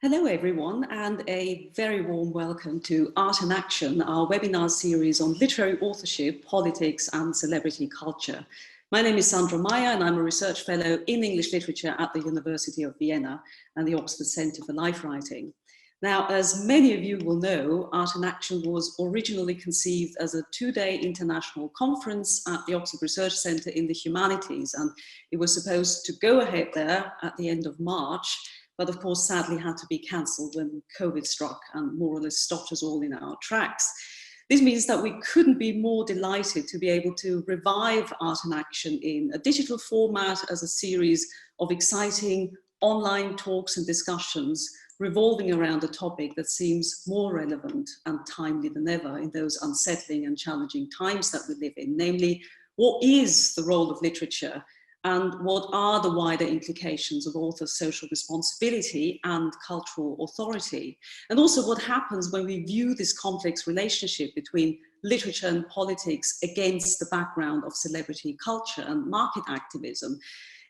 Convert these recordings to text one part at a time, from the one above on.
Hello everyone, and a very warm welcome to Art in Action, our webinar series on literary authorship, politics and celebrity culture. My name is Sandra Mayer and I'm a research fellow in English literature at the University of Vienna and the Oxford Centre for Life Writing. Now, as many of you will know, Art in Action was originally conceived as a two-day international conference at the Oxford Research Centre in the Humanities, and it was supposed to go ahead there at the end of March, but of course sadly had to be cancelled when COVID struck and more or less stopped us all in our tracks. This means that we couldn't be more delighted to be able to revive Art in Action in a digital format as a series of exciting online talks and discussions revolving around a topic that seems more relevant and timely than ever in those unsettling and challenging times that we live in, namely, what is the role of literature and what are the wider implications of authors' social responsibility and cultural authority? And also what happens when we view this complex relationship between literature and politics against the background of celebrity culture and market activism?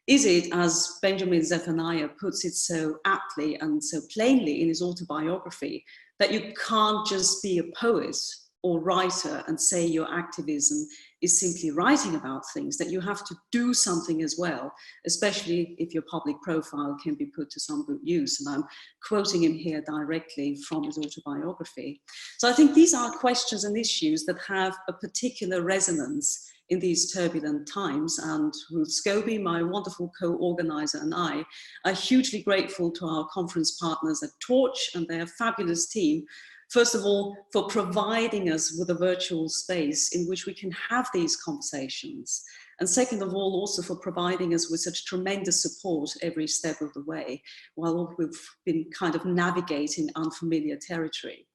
Is it, as Benjamin Zephaniah puts it so aptly and so plainly in his autobiography, that you can't just be a poet or writer and say your activism is simply writing about things, that you have to do something as well, especially if your public profile can be put to some good use. And I'm quoting him here directly from his autobiography. So I think these are questions and issues that have a particular resonance in these turbulent times, and Ruth Scobie, my wonderful co-organizer, and I are hugely grateful to our conference partners at Torch and their fabulous team, first of all, for providing us with a virtual space in which we can have these conversations. And second of all, also for providing us with such tremendous support every step of the way, while we've been kind of navigating unfamiliar territory.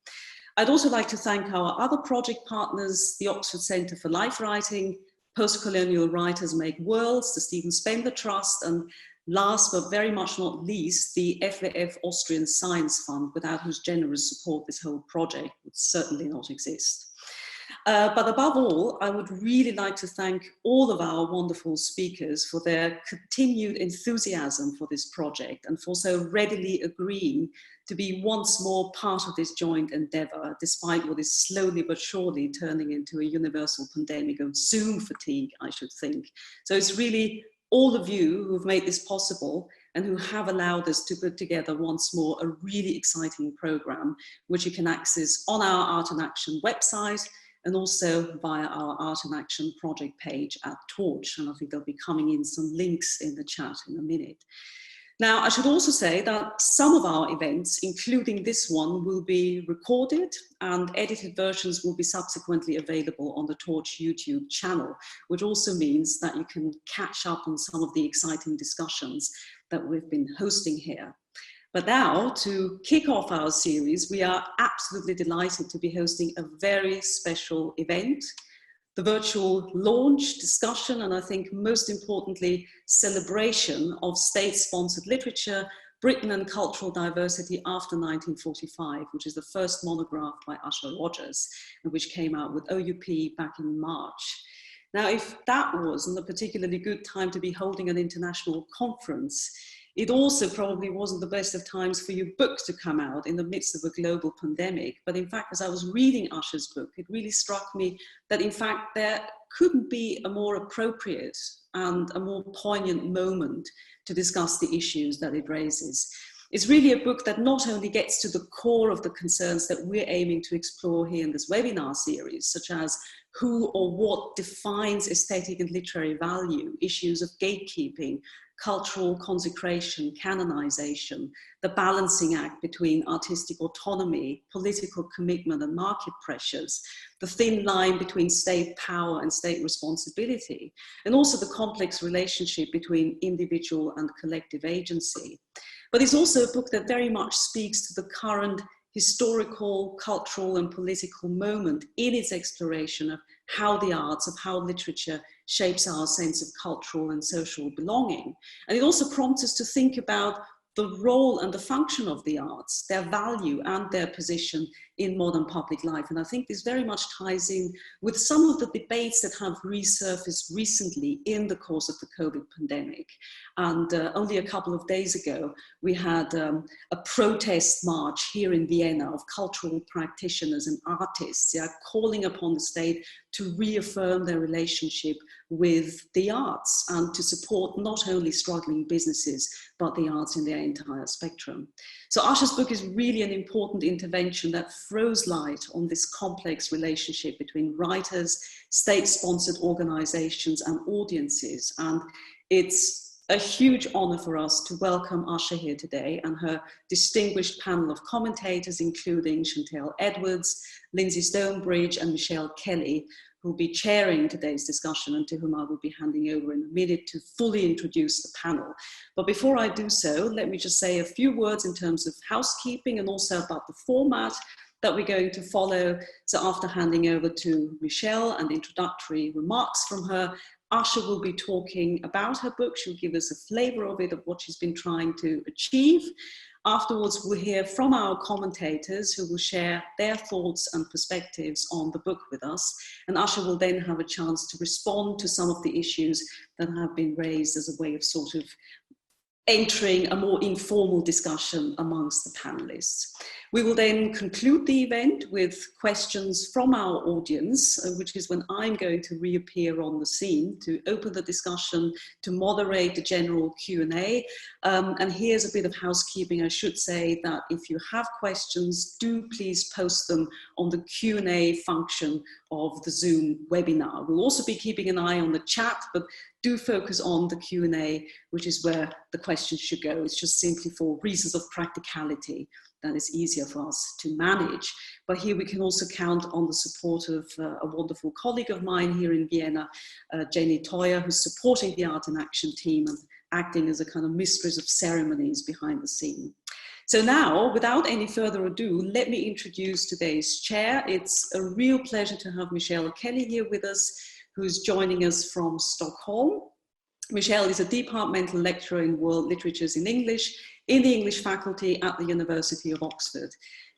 I'd also like to thank our other project partners, the Oxford Centre for Life Writing, Postcolonial Writers Make Worlds, the Stephen Spender Trust, and last but very much not least, the FWF Austrian Science Fund, without whose generous support this whole project would certainly not exist. But above all, I would really like to thank all of our wonderful speakers for their continued enthusiasm for this project and for so readily agreeing to be once more part of this joint endeavour, despite what is slowly but surely turning into a universal pandemic of Zoom fatigue, I should think. So it's really all of you who've made this possible and who have allowed us to put together once more a really exciting programme, which you can access on our Art in Action website and also via our Art in Action project page at Torch. And I think there'll be coming in some links in the chat in a minute. Now, I should also say that some of our events, including this one, will be recorded and edited versions will be subsequently available on the Torch YouTube channel, which also means that you can catch up on some of the exciting discussions that we've been hosting here. But now, to kick off our series, we are absolutely delighted to be hosting a very special event, the virtual launch, discussion, and I think most importantly, celebration of state-sponsored literature, Britain and cultural diversity after 1945, which is the first monograph by Asha Rogers, and which came out with OUP back in March. Now, if that wasn't a particularly good time to be holding an international conference, it also probably wasn't the best of times for your book to come out in the midst of a global pandemic. But in fact, as I was reading Asha's book, it really struck me that in fact there couldn't be a more appropriate and a more poignant moment to discuss the issues that it raises. It's really a book that not only gets to the core of the concerns that we're aiming to explore here in this webinar series, such as who or what defines aesthetic and literary value, issues of gatekeeping, cultural consecration, canonization, the balancing act between artistic autonomy, political commitment and market pressures, the thin line between state power and state responsibility, and also the complex relationship between individual and collective agency. But it's also a book that very much speaks to the current historical, cultural and political moment in its exploration of how the arts, of how literature shapes our sense of cultural and social belonging. And it also prompts us to think about the role and the function of the arts, their value and their position in modern public life. And I think this very much ties in with some of the debates that have resurfaced recently in the course of the COVID pandemic. And only a couple of days ago, we had a protest march here in Vienna of cultural practitioners and artists calling upon the state to reaffirm their relationship with the arts and to support not only struggling businesses, but the arts in their entire spectrum. So Asha's book is really an important intervention that throws light on this complex relationship between writers, state-sponsored organizations and audiences. And it's a huge honor for us to welcome Asha here today and her distinguished panel of commentators, including Chantal Edwards, Lyndsey Stonebridge and Michelle Kelly, who will be chairing today's discussion and to whom I will be handing over in a minute to fully introduce the panel. But before I do so, let me just say a few words in terms of housekeeping and also about the format that we're going to follow. So after handing over to Michelle and introductory remarks from her, Asha will be talking about her book. She'll give us a flavor of it, of what she's been trying to achieve. Afterwards, we'll hear from our commentators who will share their thoughts and perspectives on the book with us. And Asha will then have a chance to respond to some of the issues that have been raised as a way of sort of entering a more informal discussion amongst the panelists. We will then conclude the event with questions from our audience, which is when I'm going to reappear on the scene to open the discussion, to moderate the general Q&A. And here's a bit of housekeeping. I should say that if you have questions, do please post them on the Q&A function of the Zoom webinar. We'll also be keeping an eye on the chat, but do focus on the Q&A, which is where the questions should go. It's just simply for reasons of practicality that is easier for us to manage. But here we can also count on the support of a wonderful colleague of mine here in Vienna, Jenny Toyer, who's supporting the Art in Action team and acting as a kind of mistress of ceremonies behind the scene. So now, without any further ado, let me introduce today's chair. It's a real pleasure to have Michelle Kelly here with us, who's joining us from Stockholm. Michelle is a departmental lecturer in world literatures in English in the English faculty at the University of Oxford.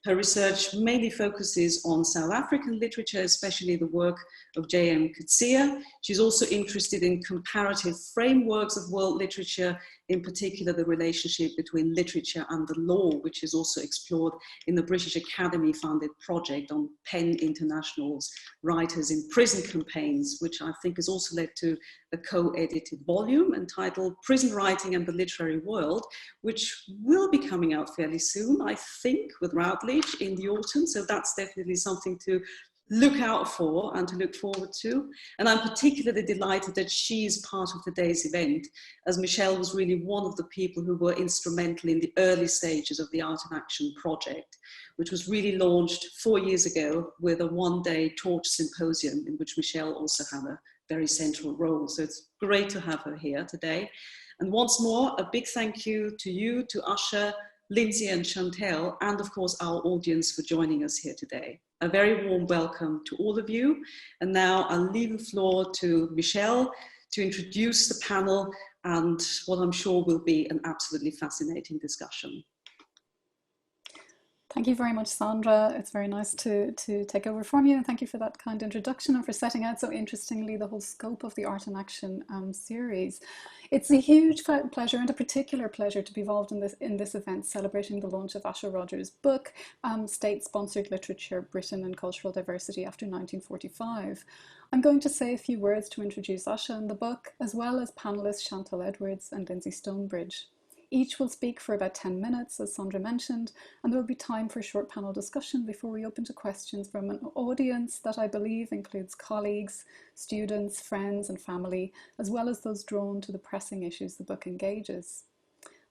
Her research mainly focuses on South African literature, especially the work of J.M. Coetzee. She's also interested in comparative frameworks of world literature, in particular the relationship between literature and the law, which is also explored in the British Academy funded project on PEN International's Writers in Prison Campaigns, which I think has also led to a co-edited volume entitled Prison Writing and the Literary World, which will be coming out fairly soon, I think, with Routledge in the autumn. So that's definitely something to look out for and to look forward to. And I'm particularly delighted that she is part of today's event, as Michelle was really one of the people who were instrumental in the early stages of the Art in Action project, which was really launched 4 years ago with a one-day torch symposium in which Michelle also had a very central role. So it's great to have her here today. And once more, a big thank you, to Asha, Lindsay and Chantel, and of course our audience for joining us here today. A very warm welcome to all of you. And now I'll leave the floor to Michelle to introduce the panel and what I'm sure will be an absolutely fascinating discussion. Thank you very much, Sandra. It's very nice to take over from you, and thank you for that kind introduction and for setting out so interestingly the whole scope of the Art in Action series. It's a huge pleasure and a particular pleasure to be involved in this event celebrating the launch of Asha Rogers' book, State-Sponsored Literature, Britain and Cultural Diversity After 1945. I'm going to say a few words to introduce Asha and the book, as well as panellists Shantel Edwards and Lyndsey Stonebridge. Each will speak for about 10 minutes, as Sandra mentioned, and there will be time for a short panel discussion before we open to questions from an audience that I believe includes colleagues, students, friends and family, as well as those drawn to the pressing issues the book engages.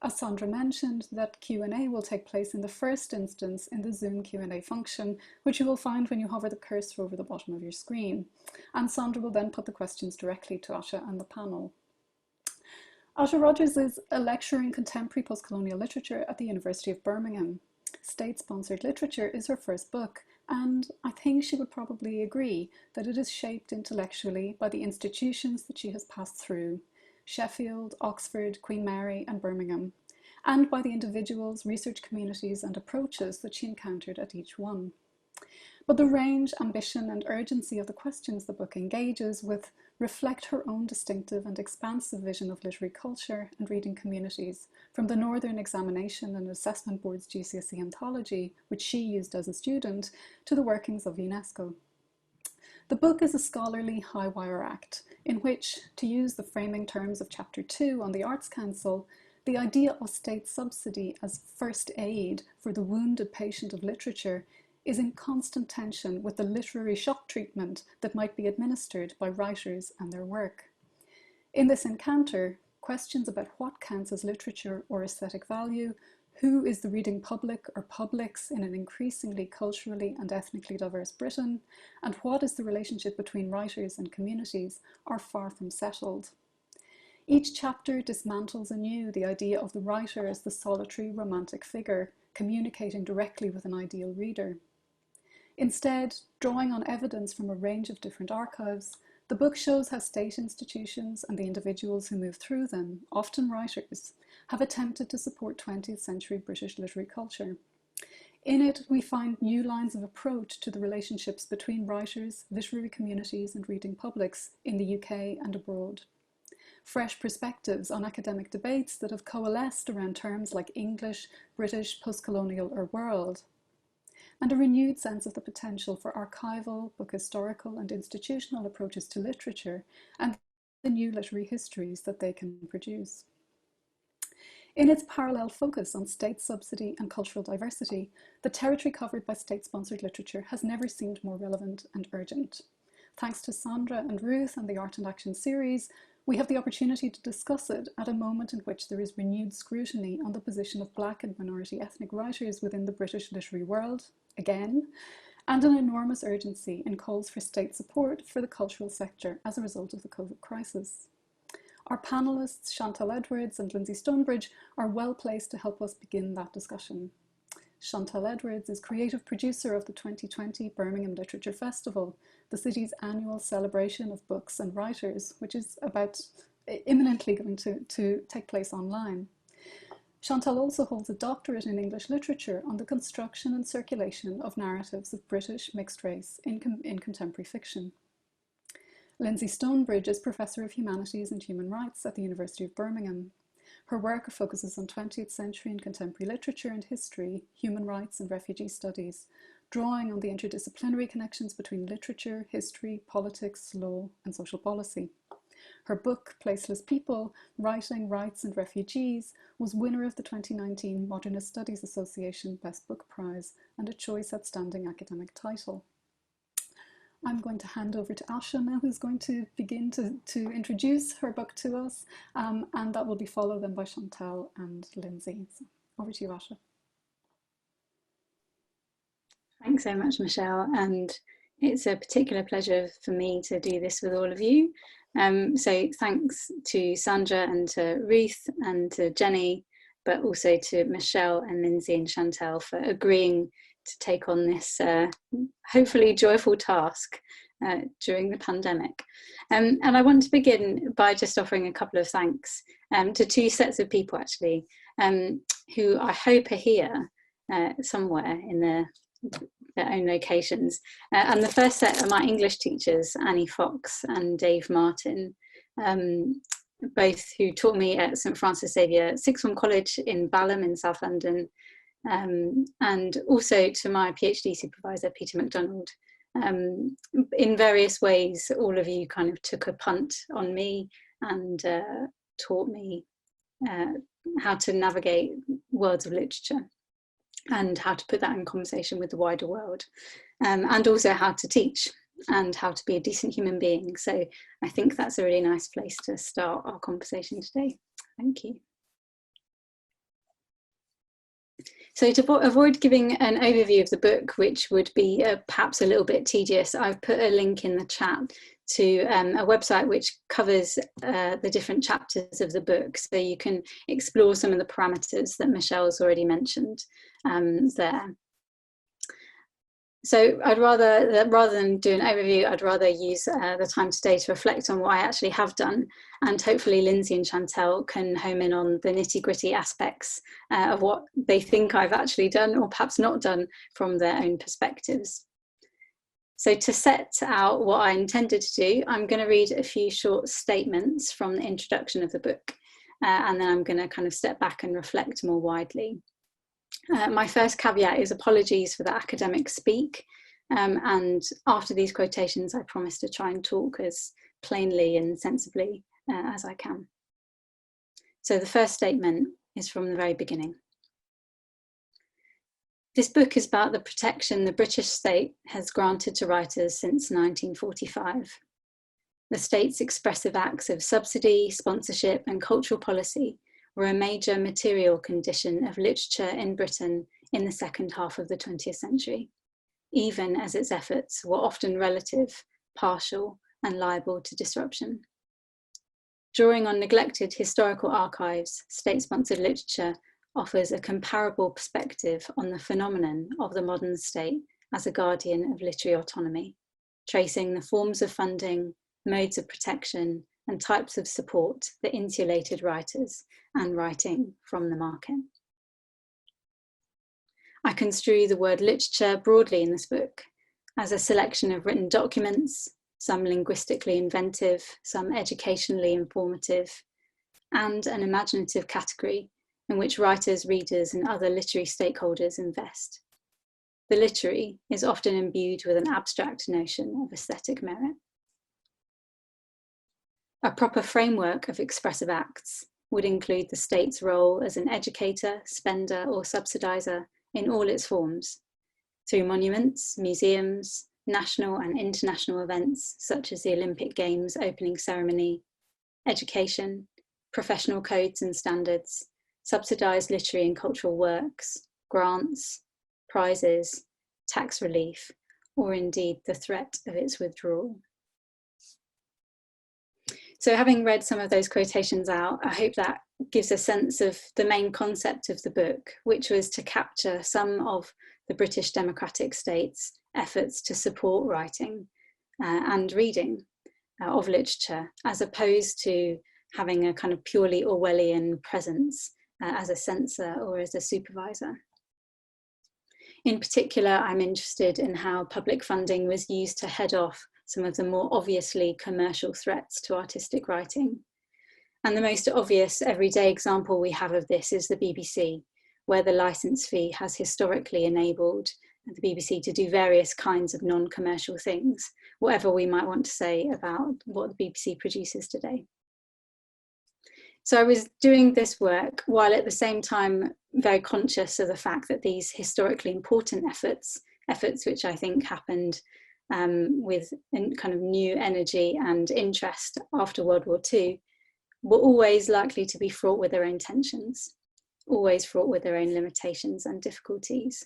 As Sandra mentioned, that Q&A will take place in the first instance in the Zoom Q&A function, which you will find when you hover the cursor over the bottom of your screen. And Sandra will then put the questions directly to Asha and the panel. Asha Rogers is a lecturer in contemporary postcolonial literature at the University of Birmingham. State-Sponsored Literature is her first book, and I think she would probably agree that it is shaped intellectually by the institutions that she has passed through: Sheffield, Oxford, Queen Mary and Birmingham. and by the individuals, research communities, and approaches that she encountered at each one. But the range, ambition, and urgency of the questions the book engages with reflect her own distinctive and expansive vision of literary culture and reading communities, from the Northern Examination and Assessment Board's GCSE anthology, which she used as a student, to the workings of UNESCO. The book is a scholarly high-wire act in which, to use the framing terms of Chapter 2 on the Arts Council, the idea of state subsidy as first aid for the wounded patient of literature is in constant tension with the literary shock treatment that might be administered by writers and their work. In this encounter, questions about what counts as literature or aesthetic value, who is the reading public or publics in an increasingly culturally and ethnically diverse Britain, and what is the relationship between writers and communities are far from settled. Each chapter dismantles anew the idea of the writer as the solitary romantic figure communicating directly with an ideal reader. Instead, drawing on evidence from a range of different archives, the book shows how state institutions and the individuals who move through them, often writers, have attempted to support 20th century British literary culture. In it, we find new lines of approach to the relationships between writers, literary communities, and reading publics in the UK and abroad. Fresh perspectives on academic debates that have coalesced around terms like English, British, postcolonial, or world, and a renewed sense of the potential for archival, book historical, and institutional approaches to literature and the new literary histories that they can produce. In its parallel focus on state subsidy and cultural diversity, the territory covered by state-sponsored literature has never seemed more relevant and urgent. Thanks to Sandra and Ruth and the Art and Action series, we have the opportunity to discuss it at a moment in which there is renewed scrutiny on the position of Black and minority ethnic writers within the British literary world, again, and an enormous urgency in calls for state support for the cultural sector as a result of the COVID crisis. Our panellists, Chantal and Lyndsey Stonebridge, are well placed to help us begin that discussion. Chantal is creative producer of the 2020 Birmingham Literature Festival, the city's annual celebration of books and writers, which is imminently going to take place online. Chantal also holds a doctorate in English literature on the construction and circulation of narratives of British mixed race in contemporary fiction. Lyndsey Stonebridge is Professor of Humanities and Human Rights at the University of Birmingham. Her work focuses on 20th century and contemporary literature and history, human rights and refugee studies, drawing on the interdisciplinary connections between literature, history, politics, law, and social policy. Her book, Placeless People, Writing, Rights and Refugees, was winner of the 2019 Modernist Studies Association Best Book Prize and a Choice Outstanding Academic Title. I'm going to hand over to Asha now, who's going to begin to introduce her book to us, and that will be followed then by Chantal and Lindsay. So over to you, Asha. Thanks so much, Michelle, and it's a particular pleasure for me to do this with all of you. So thanks to Sandra and to Ruth and to Jenny, but also to Michelle and Lindsay and Chantal for agreeing to take on this hopefully joyful task during the pandemic. And I want to begin by just offering a couple of thanks to two sets of people actually, who I hope are here somewhere in their own locations. And the first set are my English teachers, Annie Fox and Dave Martin, both who taught me at St Francis Xavier Sixth Form College in Balham in South London, and also to my PhD supervisor, Peter MacDonald. In various ways, all of you kind of took a punt on me and taught me how to navigate worlds of literature and how to put that in conversation with the wider world, and also how to teach and how to be a decent human being. So I think that's a really nice place to start our conversation today. Thank you. So to avoid giving an overview of the book, which would be perhaps a little bit tedious, I've put a link in the chat to a website which covers the different chapters of the book, so you can explore some of the parameters that Michelle's already mentioned there. So I'd rather than do an overview, I'd rather use the time today to reflect on what I actually have done, and hopefully Lindsay and Chantal can home in on the nitty-gritty aspects of what they think I've actually done or perhaps not done from their own perspectives. So to set out what I intended to do, I'm going to read a few short statements from the introduction of the book, and then I'm going to kind of step back and reflect more widely. My first caveat is apologies for the academic speak, and after these quotations I promise to try and talk as plainly and sensibly as I can. So the first statement is from the very beginning. This book is about the protection the British state has granted to writers since 1945. The state's expressive acts of subsidy, sponsorship and cultural policy were a major material condition of literature in Britain in the second half of the 20th century, even as its efforts were often relative, partial, and liable to disruption. Drawing on neglected historical archives, state-sponsored literature offers a comparable perspective on the phenomenon of the modern state as a guardian of literary autonomy, tracing the forms of funding, modes of protection, and types of support that insulated writers and writing from the market. I construe the word literature broadly in this book as a selection of written documents, some linguistically inventive, some educationally informative, and an imaginative category in which writers, readers, and other literary stakeholders invest. The literary is often imbued with an abstract notion of aesthetic merit. A proper framework of expressive acts would include the state's role as an educator, spender, or subsidizer in all its forms, through monuments, museums, national and international events such as the Olympic Games opening ceremony, education, professional codes and standards, subsidised literary and cultural works, grants, prizes, tax relief, or indeed the threat of its withdrawal. So having read some of those quotations out, I hope that gives a sense of the main concept of the book, which was to capture some of the British democratic state's efforts to support writing and reading of literature, as opposed to having a kind of purely Orwellian presence as a censor or as a supervisor. In particular, I'm interested in how public funding was used to head off some of the more obviously commercial threats to artistic writing. And the most obvious everyday example we have of this is the BBC, where the licence fee has historically enabled the BBC to do various kinds of non-commercial things, whatever we might want to say about what the BBC produces today. So I was doing this work while at the same time very conscious of the fact that these historically important efforts which I think happened with kind of new energy and interest after World War II, were always likely to be fraught with their own tensions, always fraught with their own limitations and difficulties.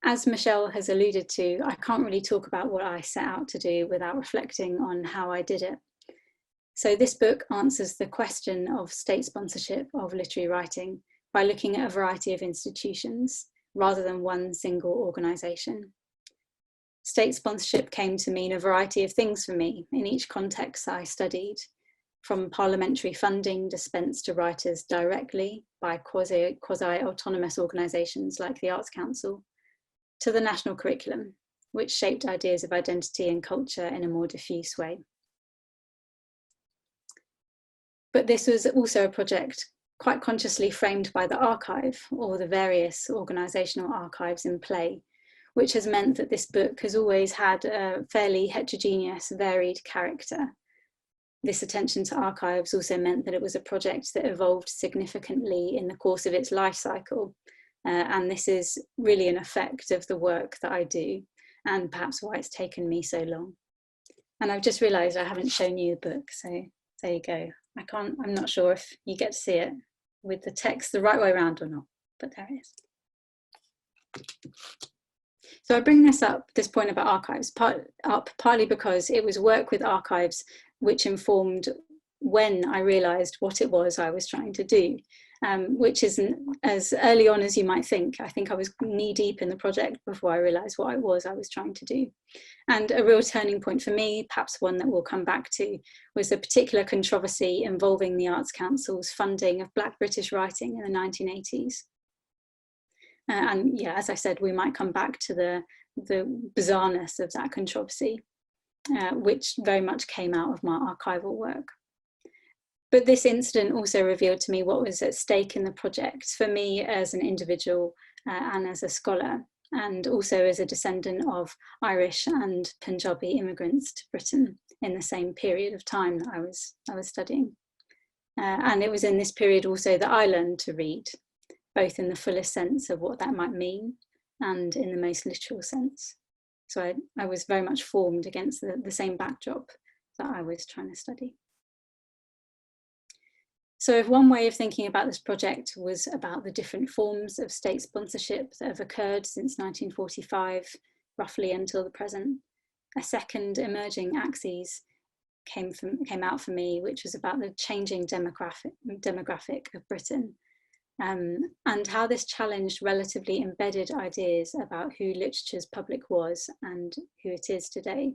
As Michelle has alluded to, I can't really talk about what I set out to do without reflecting on how I did it. So this book answers the question of state sponsorship of literary writing by looking at a variety of institutions rather than one single organisation. State sponsorship came to mean a variety of things for me in each context I studied, from parliamentary funding dispensed to writers directly by quasi-autonomous organisations like the Arts Council, to the national curriculum, which shaped ideas of identity and culture in a more diffuse way. But this was also a project quite consciously framed by the archive, or the various organisational archives in play, which has meant that this book has always had a fairly heterogeneous, varied character. This attention to archives also meant that it was a project that evolved significantly in the course of its life cycle. And this is really an effect of the work that I do, and perhaps why it's taken me so long. And I've just realised I haven't shown you the book, so there you go. I'm not sure if you get to see it with the text the right way around or not, but there it is. So I bring this point about archives, partly because it was work with archives which informed when I realised what it was I was trying to do, which isn't as early on as you might think. I think I was knee deep in the project before I realised what it was I was trying to do. And a real turning point for me, perhaps one that we'll come back to, was a particular controversy involving the Arts Council's funding of Black British writing in the 1980s. And yeah, as I said, we might come back to the bizarreness of that controversy, which very much came out of my archival work. But this incident also revealed to me what was at stake in the project for me as an individual and as a scholar, and also as a descendant of Irish and Punjabi immigrants to Britain in the same period of time that I was studying. And it was in this period also that I learned to read, both in the fullest sense of what that might mean and in the most literal sense. So I was very much formed against the same backdrop that I was trying to study. So if one way of thinking about this project was about the different forms of state sponsorship that have occurred since 1945, roughly until the present, a second emerging axis came out for me, which was about the changing demographic of Britain, and how this challenged relatively embedded ideas about who literature's public was and who it is today.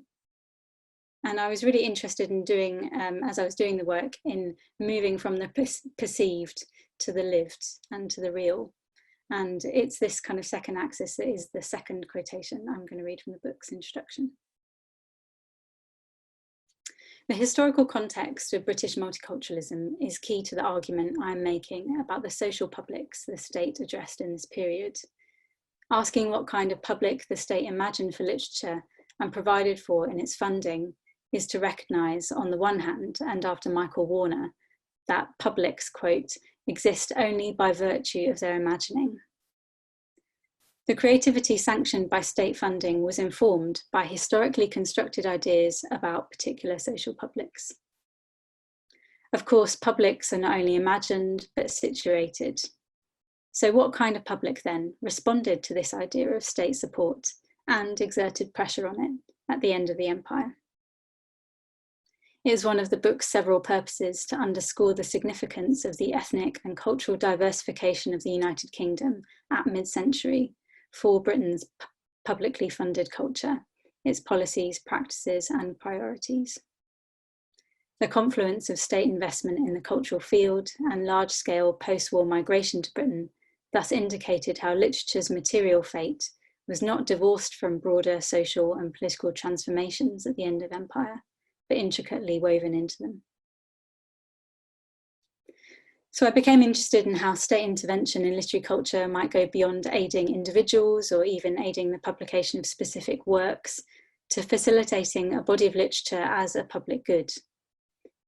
And I was really interested in doing, as I was doing the work, in moving from the perceived to the lived and to the real. And it's this kind of second axis that is the second quotation I'm going to read from the book's introduction. The historical context of British multiculturalism is key to the argument I'm making about the social publics the state addressed in this period. Asking what kind of public the state imagined for literature and provided for in its funding is to recognise, on the one hand, and after Michael Warner, that publics, quote, exist only by virtue of their imagining. The creativity sanctioned by state funding was informed by historically constructed ideas about particular social publics. Of course, publics are not only imagined, but situated. So what kind of public then responded to this idea of state support and exerted pressure on it at the end of the empire? It is one of the book's several purposes to underscore the significance of the ethnic and cultural diversification of the United Kingdom at mid-century for Britain's publicly funded culture, its policies, practices, and priorities. The confluence of state investment in the cultural field and large-scale post-war migration to Britain thus indicated how literature's material fate was not divorced from broader social and political transformations at the end of empire, but intricately woven into them. So I became interested in how state intervention in literary culture might go beyond aiding individuals or even aiding the publication of specific works to facilitating a body of literature as a public good,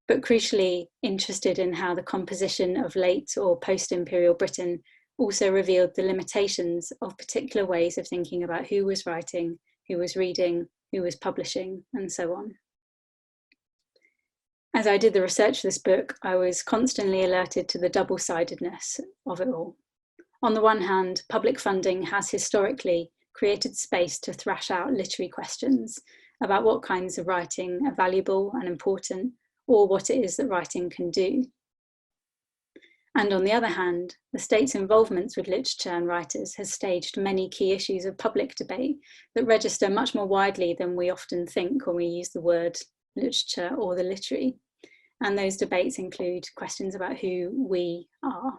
but crucially interested in how the composition of late or post-imperial Britain also revealed the limitations of particular ways of thinking about who was writing, who was reading, who was publishing, and so on. As I did the research for this book, I was constantly alerted to the double-sidedness of it all. On the one hand, public funding has historically created space to thrash out literary questions about what kinds of writing are valuable and important, or what it is that writing can do. And on the other hand, the state's involvement with literature and writers has staged many key issues of public debate that register much more widely than we often think when we use the word literature or the literary. And those debates include questions about who we are.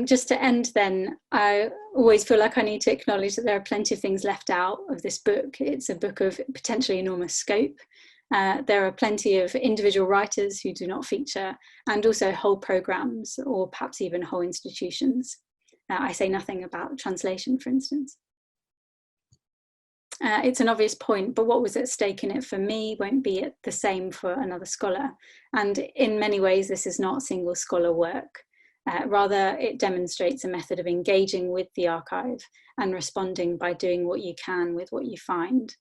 Just to end then, I always feel like I need to acknowledge that there are plenty of things left out of this book. It's a book of potentially enormous scope. There are plenty of individual writers who do not feature, and also whole programs or perhaps even whole institutions. I say nothing about translation, for instance. It's an obvious point, but what was at stake in it for me won't be the same for another scholar. And in many ways, this is not single scholar work. Rather, it demonstrates a method of engaging with the archive and responding by doing what you can with what you find.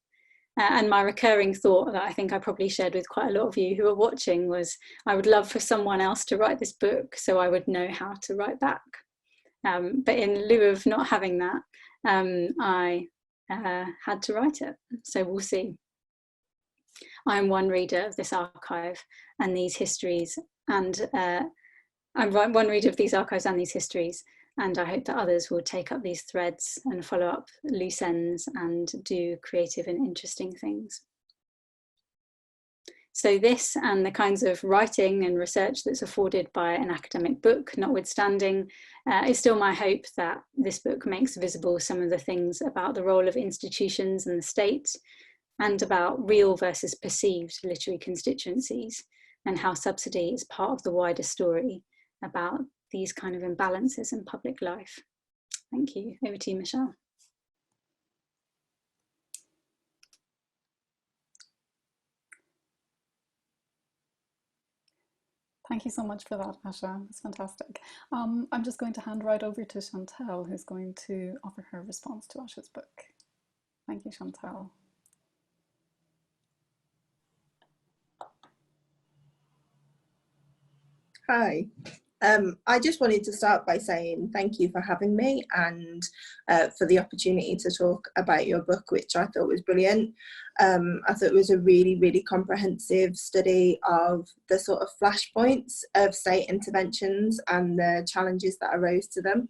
And my recurring thought that I think I probably shared with quite a lot of you who are watching was, I would love for someone else to write this book so I would know how to write back. But in lieu of not having that, I had to write it, so we'll see. I'm one reader of this archive and these histories, and I'm one reader of these archives and these histories, and I hope that others will take up these threads and follow up loose ends and do creative and interesting things. So this and the kinds of writing and research that's afforded by an academic book notwithstanding, is still my hope that this book makes visible some of the things about the role of institutions and the state, and about real versus perceived literary constituencies, and how subsidy is part of the wider story about these kind of imbalances in public life. Thank you. Over to you, Michelle. Thank you so much for that, Asha. It's fantastic. I'm just going to hand right over to Chantal, who's going to offer her response to Asha's book. Thank you, Chantal. Hi. I just wanted to start by saying thank you for having me and for the opportunity to talk about your book, which I thought was brilliant. I thought it was a really, really comprehensive study of the sort of flashpoints of state interventions and the challenges that arose to them.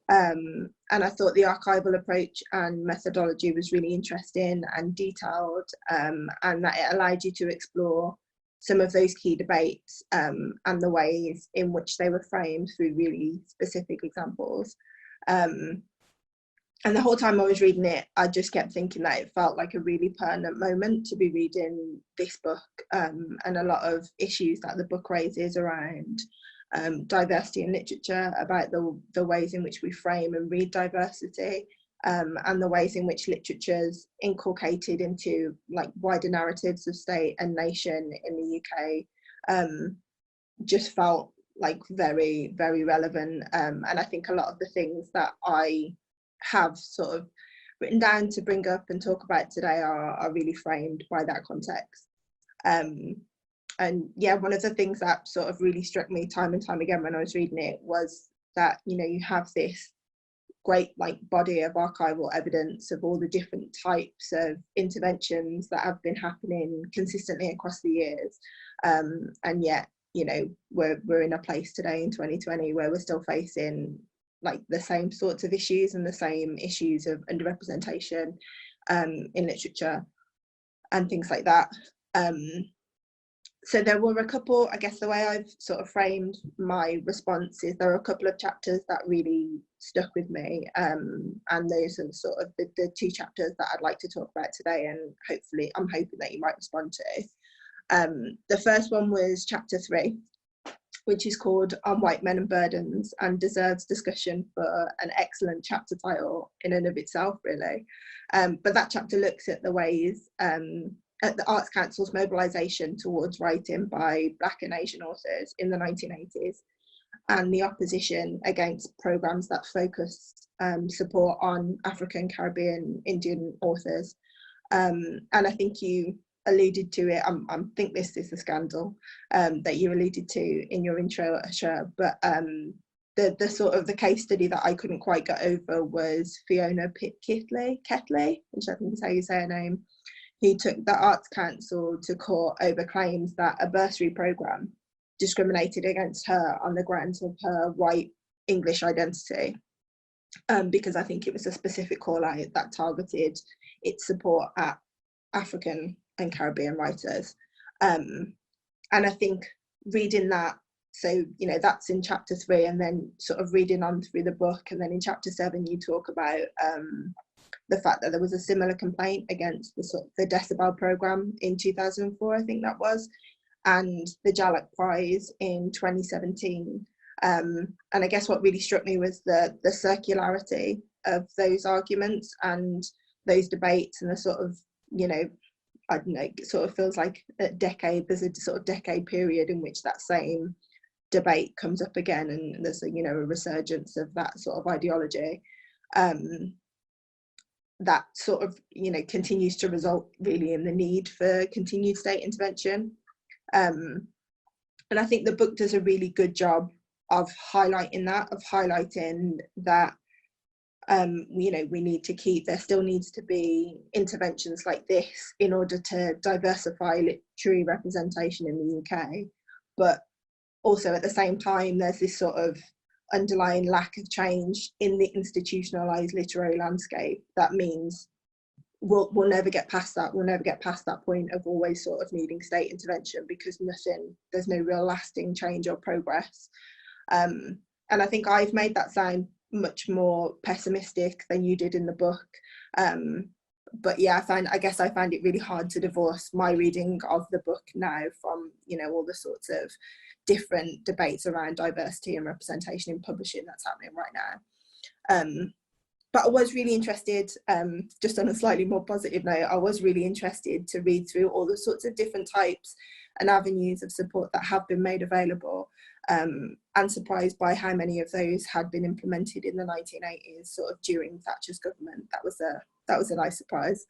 And I thought the archival approach and methodology was really interesting and detailed, and that it allowed you to explore some of those key debates and the ways in which they were framed through really specific examples. And the whole time I was reading it, I just kept thinking that it felt like a really pertinent moment to be reading this book, and a lot of issues that the book raises around diversity in literature, about the ways in which we frame and read diversity, and the ways in which literature's inculcated into like wider narratives of state and nation in the UK, just felt like very, very relevant. And I think a lot of the things that I have sort of written down to bring up and talk about today are really framed by that context. And yeah, one of the things that sort of really struck me time and time again when I was reading it was that, you know, you have this great like body of archival evidence of all the different types of interventions that have been happening consistently across the years, and yet, you know, we're in a place today in 2020 where we're still facing like the same sorts of issues and the same issues of underrepresentation in literature and things like that. So there were a couple, I guess the way I've sort of framed my response is there are a couple of chapters that really stuck with me, and those are sort of the two chapters that I'd like to talk about today, and hopefully I'm hoping that you might respond to. The first one was chapter 3, which is called On White Men and Burdens, and deserves discussion for an excellent chapter title in and of itself, really. But that chapter looks at the ways at the Arts Council's mobilisation towards writing by Black and Asian authors in the 1980s, and the opposition against programmes that focus support on African, Caribbean, Indian authors. And I think you alluded to it, I think this is the scandal that you alluded to in your intro, Asha, but the sort of the case study that I couldn't quite get over was Fiona Ketley, which I think is how you say her name, who took the Arts Council to court over claims that a bursary programme discriminated against her on the grounds of her white English identity, because I think it was a specific call out that targeted its support at African and Caribbean writers. And I think reading that, so, you know, that's in chapter 3, and then sort of reading on through the book, and then in chapter 7 you talk about the fact that there was a similar complaint against the Decibel programme in 2004, I think that was, and the Jalak Prize in 2017. And I guess what really struck me was the circularity of those arguments and those debates, and the sort of, you know, I don't know, it sort of feels like there's a sort of decade period in which that same debate comes up again, and there's a, you know, a resurgence of that sort of ideology. That sort of, you know, continues to result really in the need for continued state intervention. And I think the book does a really good job of highlighting that, you know, we need to keep, there still needs to be interventions like this in order to diversify literary representation in the UK. But also at the same time, there's this sort of underlying lack of change in the institutionalized literary landscape. That means we'll never get past that. We'll never get past that point of always sort of needing state intervention, because there's no real lasting change or progress. And I think I've made that sound much more pessimistic than you did in the book. But yeah, I guess I find it really hard to divorce my reading of the book now from, you know, all the sorts of different debates around diversity and representation in publishing that's happening right now. But I was really interested, just on a slightly more positive note, I was really interested to read through all the sorts of different types and avenues of support that have been made available, and surprised by how many of those had been implemented in the 1980s, sort of during Thatcher's government. That was a nice surprise.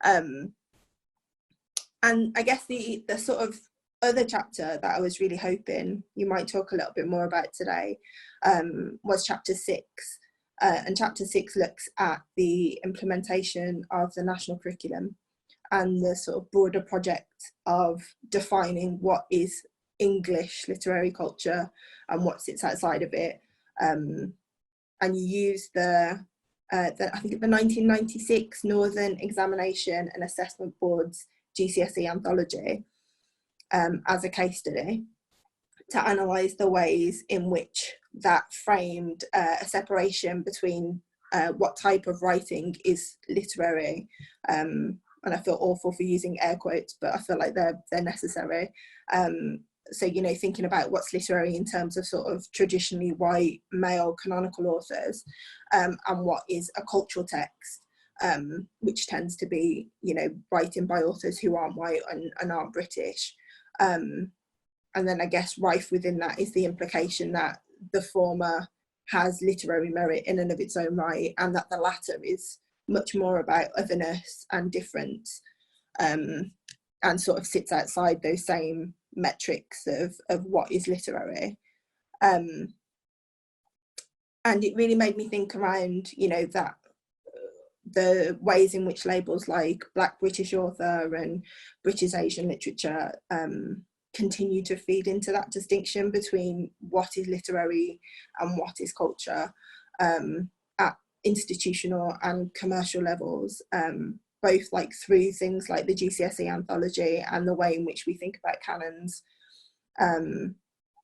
And I guess the sort of other chapter that I was really hoping you might talk a little bit more about today was chapter 6. And chapter 6 looks at the implementation of the national curriculum and the sort of broader project of defining what is English literary culture and what sits outside of it. And you use I think the 1996 Northern Examination and Assessment Board's GCSE anthology as a case study to analyse the ways in which that framed a separation between what type of writing is literary, and I feel awful for using air quotes, but I feel like they're necessary. So, you know, thinking about what's literary in terms of sort of traditionally white male canonical authors, and what is a cultural text, which tends to be, you know, writing by authors who aren't white and aren't British. And then I guess rife within that is the implication that the former has literary merit in and of its own right, and that the latter is much more about otherness and difference, and sort of sits outside those same metrics of what is literary. And it really made me think around, you know, that the ways in which labels like Black British author and British Asian literature continue to feed into that distinction between what is literary and what is culture, at institutional and commercial levels, both like through things like the GCSE anthology and the way in which we think about canons, and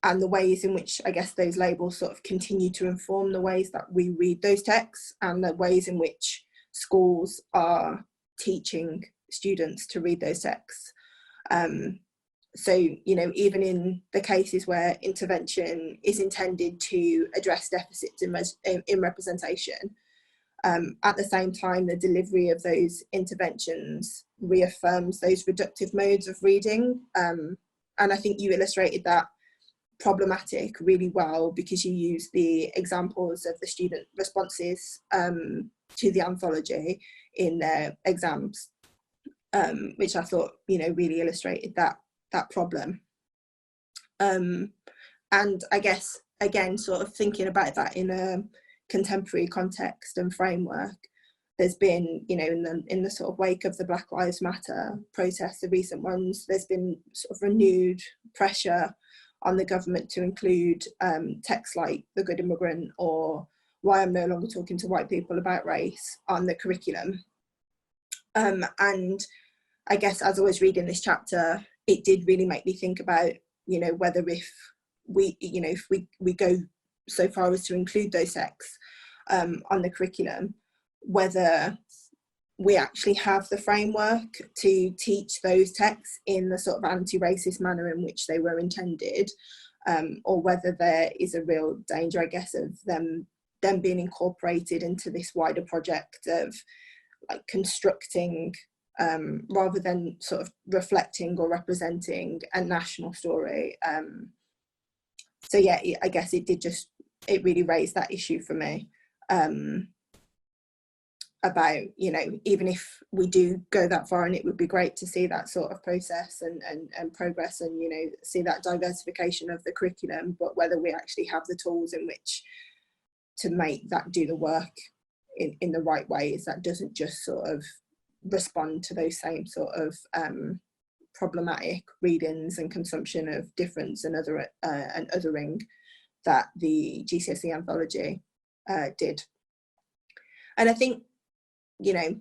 the ways in which I guess those labels sort of continue to inform the ways that we read those texts and the ways in which schools are teaching students to read those texts. So, you know, even in the cases where intervention is intended to address deficits in representation, at the same time, the delivery of those interventions reaffirms those reductive modes of reading. And I think you illustrated that problematic really well, because you use the examples of the student responses to the anthology in their exams, which I thought, you know, really illustrated that problem. And I guess, again, sort of thinking about that in a contemporary context and framework, there's been, you know, in the sort of wake of the Black Lives Matter protests, the recent ones, there's been sort of renewed pressure on the government to include texts like The Good Immigrant or Why I'm No Longer Talking to White People About Race on the curriculum. And I guess as I was reading this chapter, it did really make me think about, you know, whether if we go so far as to include those texts on the curriculum, whether we actually have the framework to teach those texts in the sort of anti-racist manner in which they were intended, or whether there is a real danger, I guess, of them being incorporated into this wider project of like constructing, rather than sort of reflecting or representing a national story. So yeah, I guess it really raised that issue for me, about, you know, even if we do go that far, and it would be great to see that sort of process and progress, and, you know, see that diversification of the curriculum, but whether we actually have the tools in which to make that do the work in the right ways, that doesn't just sort of respond to those same sort of problematic readings and consumption of difference and othering that the GCSE anthology did. And I think, you know,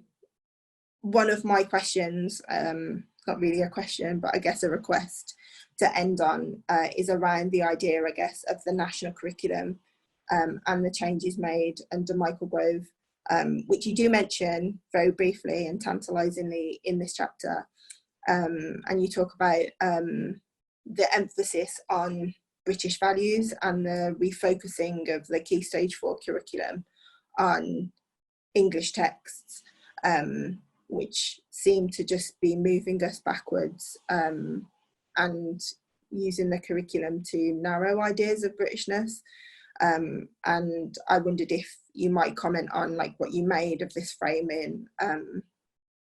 one of my questions, not really a question, but I guess a request to end on, is around the idea, I guess, of the national curriculum and the changes made under Michael Grove, which you do mention very briefly and tantalisingly in this chapter. And you talk about the emphasis on British values and the refocusing of the Key Stage 4 curriculum on English texts, which seem to just be moving us backwards and using the curriculum to narrow ideas of Britishness. And I wondered if you might comment on like what you made of this framing,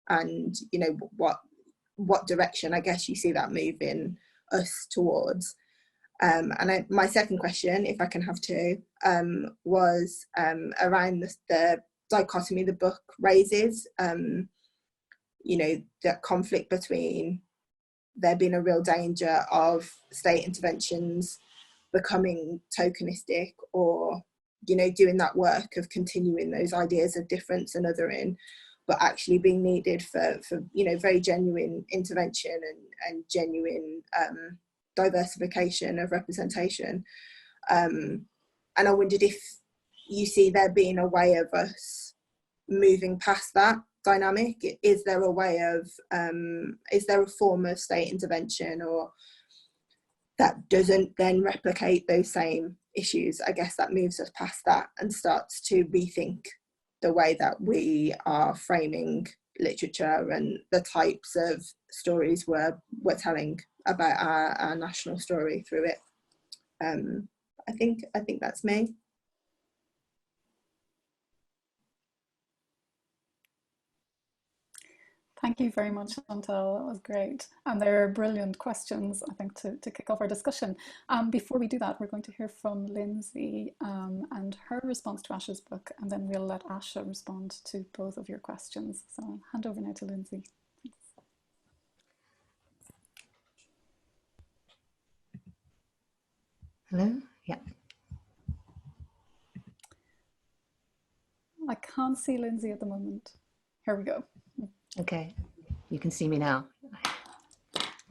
and you know what direction I guess you see that moving us towards. My second question, if I can have two, was around the dichotomy the book raises, you know, that conflict between there being a real danger of state interventions becoming tokenistic, or, you know, doing that work of continuing those ideas of difference and othering, but actually being needed for you know, very genuine intervention and genuine diversification of representation. And I wondered if you see there being a way of us moving past that dynamic. Is there a way of, is there a form of state intervention or that doesn't then replicate those same issues, I guess, that moves us past that and starts to rethink the way that we are framing literature and the types of stories we're telling about our national story through it. I think that's me. Thank you very much, Chantal. That was great. And they're brilliant questions, I think, to kick off our discussion. Before we do that, we're going to hear from Lindsay and her response to Asha's book, and then we'll let Asha respond to both of your questions. So I'll hand over now to Lindsay. Thanks. Hello? Yeah. I can't see Lindsay at the moment. Here we go. Okay, you can see me now.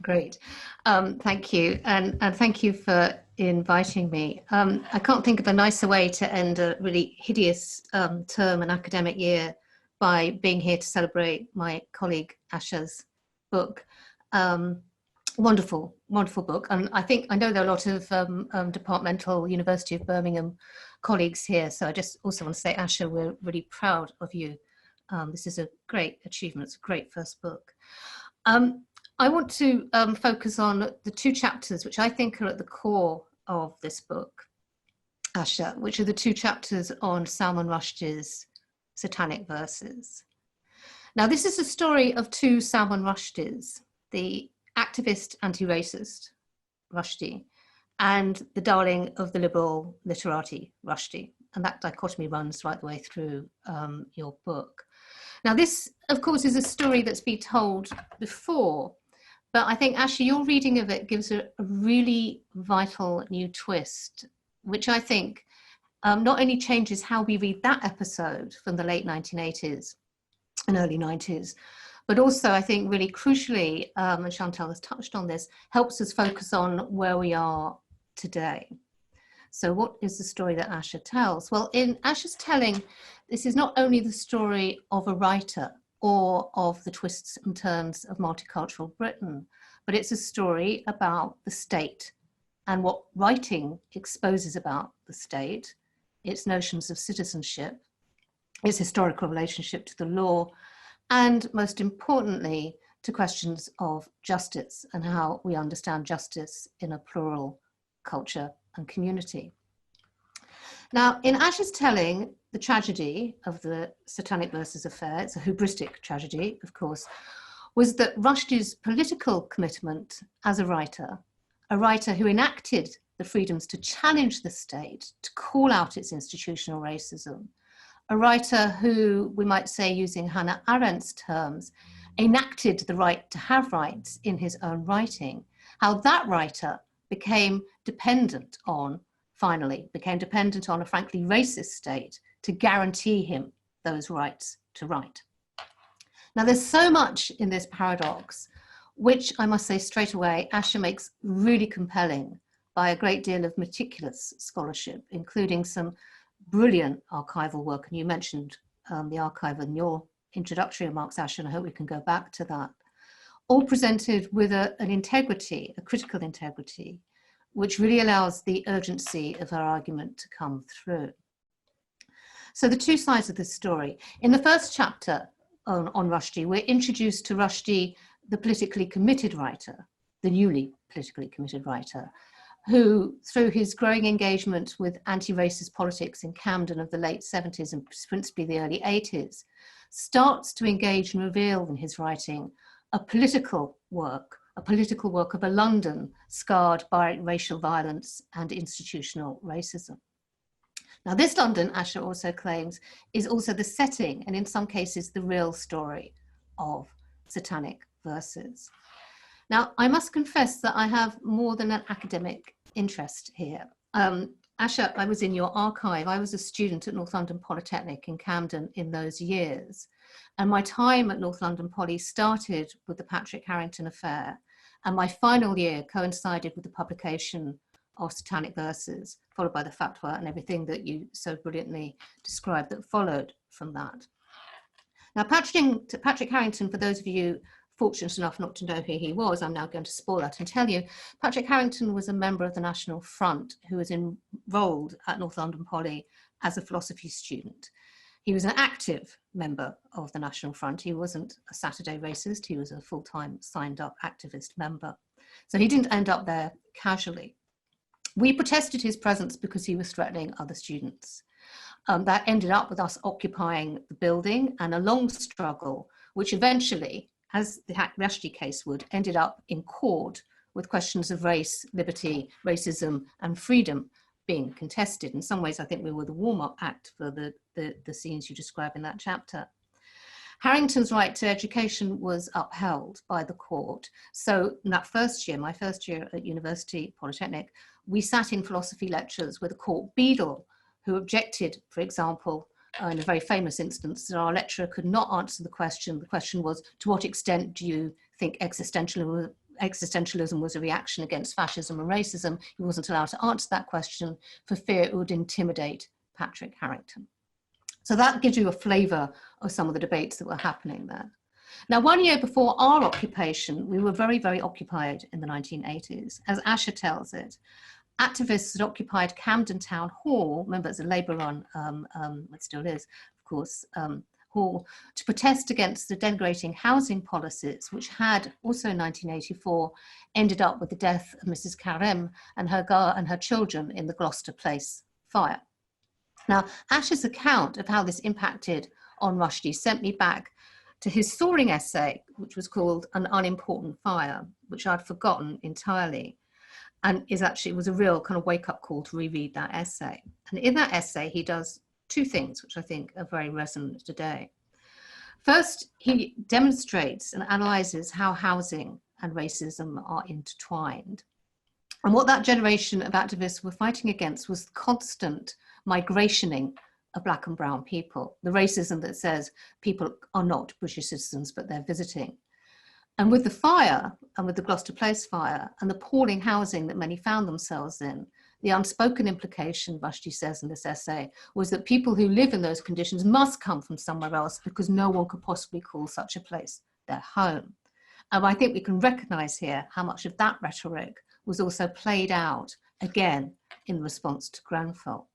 Great. Thank you. And thank you for inviting me. I can't think of a nicer way to end a really hideous term and academic year by being here to celebrate my colleague Asha's book. Wonderful, wonderful book. And I know there are a lot of departmental University of Birmingham colleagues here. So I just also want to say, Asha, we're really proud of you. This is a great achievement. It's a great first book. I want to focus on the two chapters which I think are at the core of this book, Asha, which are the two chapters on Salman Rushdie's Satanic Verses. Now, this is a story of two Salman Rushdies, the activist anti-racist Rushdie and the darling of the liberal literati Rushdie. And that dichotomy runs right the way through your book. Now, this, of course, is a story that's been told before, but I think, Asha, your reading of it gives a really vital new twist, which I think not only changes how we read that episode from the late 1980s and early 90s, but also, I think, really crucially, and Chantal has touched on this, helps us focus on where we are today. So what is the story that Asha tells? Well, in Asha's telling, this is not only the story of a writer or of the twists and turns of multicultural Britain, but it's a story about the state and what writing exposes about the state, its notions of citizenship, its historical relationship to the law, and most importantly, to questions of justice and how we understand justice in a plural culture and community. Now, in Asha's telling, the tragedy of the Satanic Verses affair, it's a hubristic tragedy, of course, was that Rushdie's political commitment as a writer who enacted the freedoms to challenge the state, to call out its institutional racism, a writer who, we might say, using Hannah Arendt's terms, enacted the right to have rights in his own writing, how that writer became dependent on a frankly racist state to guarantee him those rights to write. Now, there's so much in this paradox, which I must say straight away, Asha makes really compelling by a great deal of meticulous scholarship, including some brilliant archival work. And you mentioned the archive in your introductory remarks, Asha, and I hope we can go back to that. All presented with an integrity, a critical integrity, which really allows the urgency of her argument to come through. So the two sides of this story. In the first chapter on Rushdie, we're introduced to Rushdie, the politically committed writer, the newly politically committed writer, who, through his growing engagement with anti-racist politics in Camden of the late 70s and principally the early 80s, starts to engage and reveal in his writing a political work of a London scarred by racial violence and institutional racism. Now, this London, Asha also claims, is also the setting and in some cases the real story of Satanic Verses. Now, I must confess that I have more than an academic interest here. Asha, I was in your archive. I was a student at North London Polytechnic in Camden in those years. And my time at North London Poly started with the Patrick Harrington affair. And my final year coincided with the publication of Satanic Verses, followed by the fatwa and everything that you so brilliantly described that followed from that. Now, Patrick Harrington, for those of you fortunate enough not to know who he was, I'm now going to spoil that and tell you. Patrick Harrington was a member of the National Front who was enrolled at North London Poly as a philosophy student. He was an active member of the National Front. He wasn't a Saturday racist. He was a full-time signed up activist member. So he didn't end up there casually. We protested his presence because he was threatening other students. That ended up with us occupying the building and a long struggle, which eventually, as the Rushdie case would, ended up in court with questions of race, liberty, racism, and freedom being contested. In some ways, I think we were the warm-up act for the scenes you describe in that chapter. Harrington's right to education was upheld by the court. So in that first year, my first year at University Polytechnic, we sat in philosophy lectures with a court beadle who objected, for example, in a very famous instance, that our lecturer could not answer the question. The question was, to what extent do you think existentialism was a reaction against fascism and racism? He wasn't allowed to answer that question for fear it would intimidate Patrick Harrington. So that gives you a flavour of some of the debates that were happening there. Now, 1 year before our occupation, we were very, very occupied in the 1980s. As Asha tells it, activists had occupied Camden Town Hall, remember it's a Labour-run, it still is, of course, hall, to protest against the denigrating housing policies, which had also in 1984 ended up with the death of Mrs. Karem and her children in the Gloucester Place fire. Now, Asha's account of how this impacted on Rushdie sent me back to his soaring essay, which was called An Unimportant Fire, which I'd forgotten entirely. And it was a real kind of wake-up call to reread that essay. And in that essay, he does two things, which I think are very resonant today. First, he demonstrates and analyzes how housing and racism are intertwined. And what that generation of activists were fighting against was the constant migrationing of Black and brown people, the racism that says people are not British citizens, but they're visiting. And with the fire, and with the Gloucester Place fire, and the appalling housing that many found themselves in, the unspoken implication, Rushdie says in this essay, was that people who live in those conditions must come from somewhere else because no one could possibly call such a place their home. And I think we can recognise here how much of that rhetoric was also played out, again, in response to Grenfell.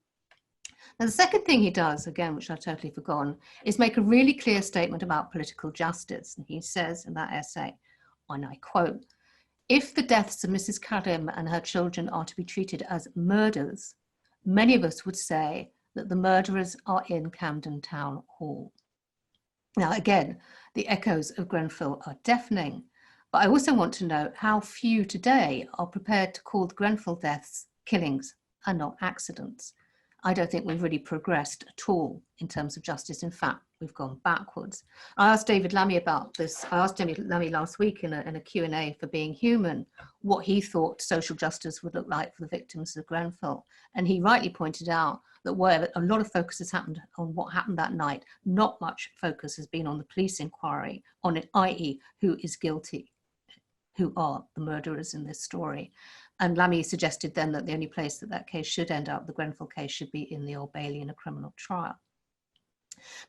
Now, the second thing he does, again, which I've totally forgotten, is make a really clear statement about political justice. And he says in that essay, and I quote, "If the deaths of Mrs. Karim and her children are to be treated as murders, many of us would say that the murderers are in Camden Town Hall." Now, again, the echoes of Grenfell are deafening, but I also want to note how few today are prepared to call the Grenfell deaths killings and not accidents. I don't think we've really progressed at all in terms of justice. In fact, we've gone backwards. I asked David Lammy about this. I asked David Lammy last week in a Q&A for Being Human what he thought social justice would look like for the victims of Grenfell. And he rightly pointed out that where a lot of focus has happened on what happened that night, not much focus has been on the police inquiry, on it, i.e. who is guilty, who are the murderers in this story. And Lammy suggested then that the only place that that case should end up, the Grenfell case, should be in the Old Bailey in a criminal trial.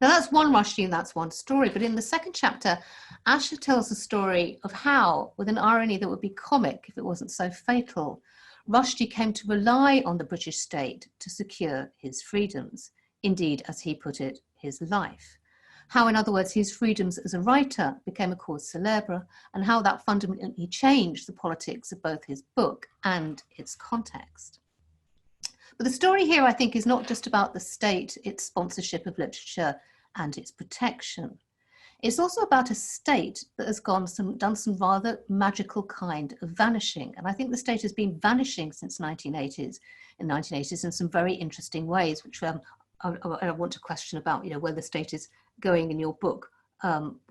Now that's one Rushdie and that's one story, but in the second chapter, Asha tells a story of how, with an irony that would be comic if it wasn't so fatal, Rushdie came to rely on the British state to secure his freedoms, indeed, as he put it, his life. How, in other words, his freedoms as a writer became a cause célèbre, and how that fundamentally changed the politics of both his book and its context. But the story here, I think, is not just about the state, its sponsorship of literature and its protection. It's also about a state that has done some rather magical kind of vanishing. And I think the state has been vanishing since in 1980s in some very interesting ways, which I want to question about, where the state is going in your book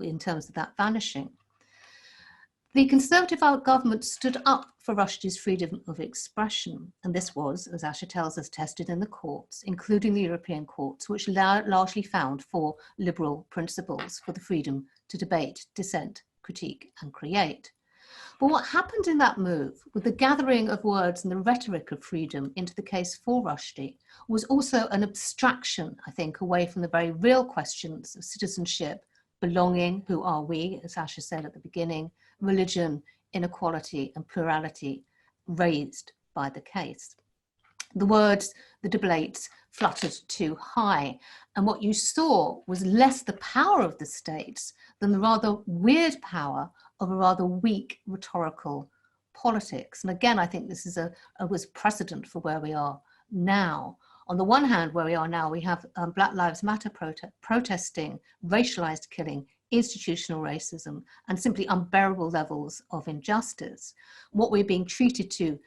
in terms of that vanishing. The Conservative government stood up for Rushdie's freedom of expression, and this was, as Asha tells us, tested in the courts, including the European courts, which largely found 4 liberal principles for the freedom to debate, dissent, critique, and create. But what happened in that move, with the gathering of words and the rhetoric of freedom into the case for Rushdie, was also an abstraction, I think, away from the very real questions of citizenship, belonging, who are we, as Asha said at the beginning, religion, inequality, and plurality raised by the case. The words, the debates fluttered too high, and what you saw was less the power of the states than the rather weird power of a rather weak rhetorical politics. And again, I think this is was precedent for where we are now. On the one hand, where we are now, we have Black Lives Matter protesting, racialized killing, institutional racism, and simply unbearable levels of injustice. What we're being treated to,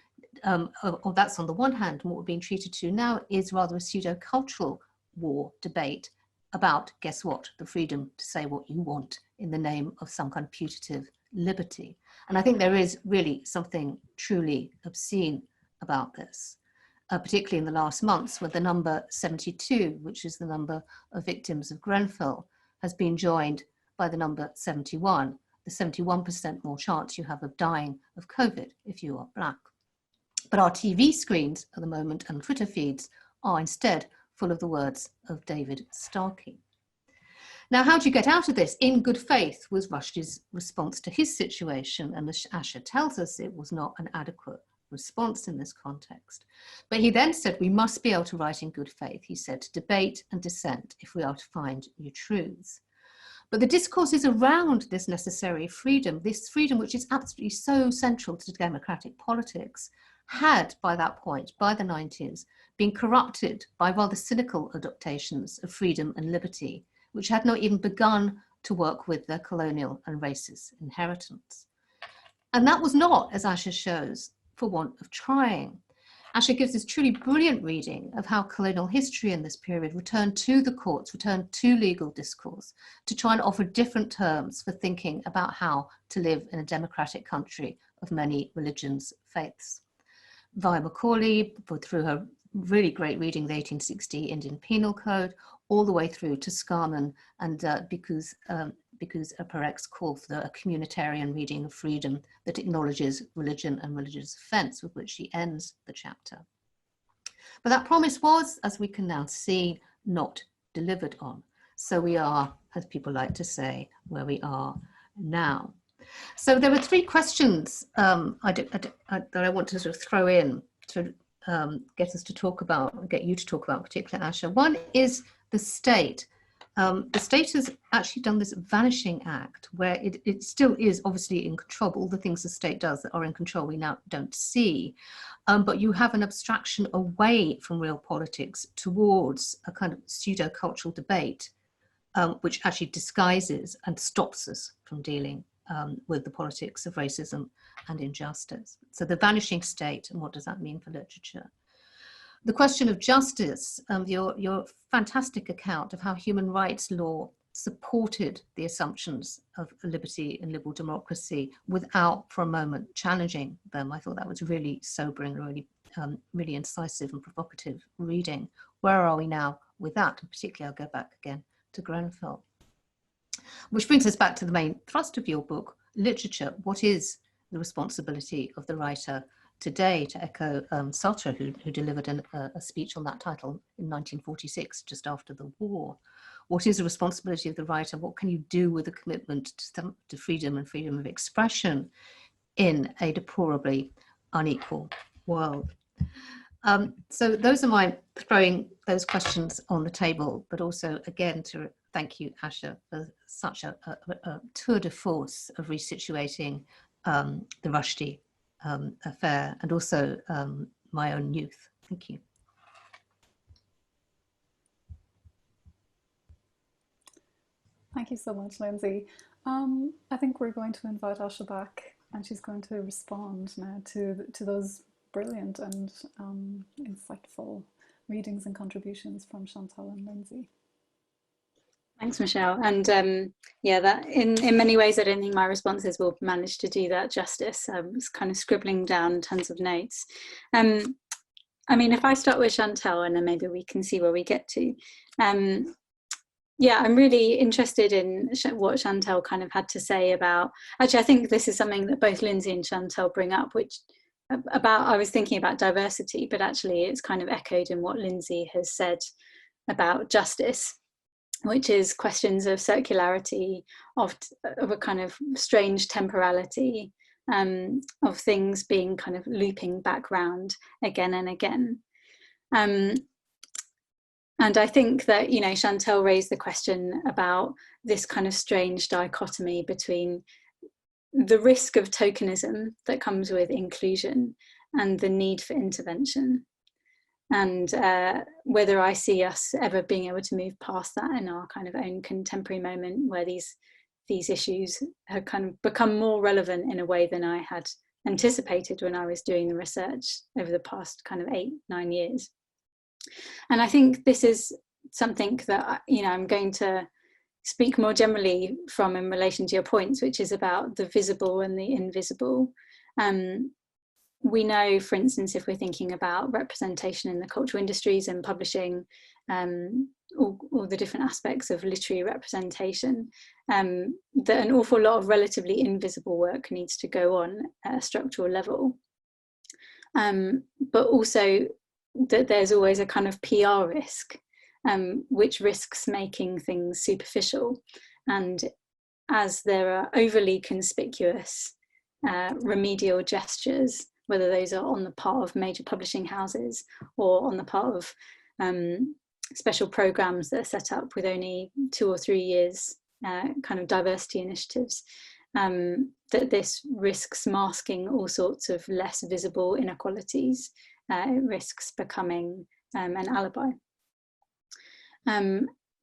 or that's on the one hand, and what we're being treated to now is rather a pseudo-cultural war debate about, guess what, the freedom to say what you want in the name of some kind of putative liberty. And I think there is really something truly obscene about this, particularly in the last months, where the number 72, which is the number of victims of Grenfell, has been joined by the number 71, the 71% more chance you have of dying of COVID if you are Black. But our TV screens at the moment and Twitter feeds are instead full of the words of David Starkey. Now, how do you get out of this? In good faith was Rushdie's response to his situation, and as Asha tells us, it was not an adequate response in this context. But he then said, we must be able to write in good faith, he said, to debate and dissent if we are to find new truths. But the discourses around this necessary freedom, this freedom which is absolutely so central to democratic politics, had by that point, by the 90s, been corrupted by rather cynical adaptations of freedom and liberty, which had not even begun to work with their colonial and racist inheritance. And that was not, as Asha shows, for want of trying. Asha gives this truly brilliant reading of how colonial history in this period returned to the courts, returned to legal discourse, to try and offer different terms for thinking about how to live in a democratic country of many religions, faiths. Via Macaulay, through her really great reading, the 1860 Indian Penal Code, all the way through to Scarman and because Parek's call for a communitarian reading of freedom that acknowledges religion and religious offence, with which she ends the chapter. But that promise was, as we can now see, not delivered on. So we are, as people like to say, where we are now. So there were 3 questions that I want to sort of throw in to get us to talk about, get you to talk about, particularly Asha. One is the state. The state has actually done this Vanishing Act, where it still is obviously in control. All the things the state does that are in control we now don't see. But you have an abstraction away from real politics towards a kind of pseudo-cultural debate, which actually disguises and stops us from dealing with the politics of racism and injustice. So the vanishing state, and what does that mean for literature? The question of justice, your fantastic account of how human rights law supported the assumptions of liberty and liberal democracy without for a moment challenging them. I thought that was really sobering, really, really incisive and provocative reading. Where are we now with that? And particularly, I'll go back again to Grenfell. Which brings us back to the main thrust of your book, literature. What is the responsibility of the writer today, to echo Sartre, who delivered a speech on that title in 1946, just after the war? What is the responsibility of the writer? What can you do with a commitment to freedom and freedom of expression in a deplorably unequal world? So those are my throwing those questions on the table, but also again to thank you, Asha, for such a tour de force of resituating the Rushdie affair and also my own youth. Thank you. Thank you so much, Lindsay. I think we're going to invite Asha back, and she's going to respond now to those brilliant and insightful readings and contributions from Chantal and Lindsay. Thanks, Michelle. And yeah, that in many ways, I don't think my responses will manage to do that justice. I was kind of scribbling down tons of notes. I mean, if I start with Chantal, and then maybe we can see where we get to. Yeah, I'm really interested in what Chantal kind of had to say about, actually, I think this is something that both Lindsay and Chantal bring up, which about, I was thinking about diversity, but actually it's kind of echoed in what Lindsay has said about justice, which is questions of circularity, of a kind of strange temporality, of things being kind of looping back round again and again. And I think that, you know, Chantal raised the question about this kind of strange dichotomy between the risk of tokenism that comes with inclusion and the need for intervention. And whether I see us ever being able to move past that in our kind of own contemporary moment, where these issues have kind of become more relevant in a way than I had anticipated when I was doing the research over the past kind of 8-9 years. And I think this is something that, you know, I'm going to speak more generally from in relation to your points, which is about the visible and the invisible. We know, for instance, if we're thinking about representation in the cultural industries and publishing, all the different aspects of literary representation, that an awful lot of relatively invisible work needs to go on at a structural level. But also that there's always a kind of PR risk, which risks making things superficial. And as there are overly conspicuous remedial gestures, whether those are on the part of major publishing houses or on the part of special programs that are set up with only 2 or 3 years kind of diversity initiatives, that this risks masking all sorts of less visible inequalities. It risks becoming an alibi.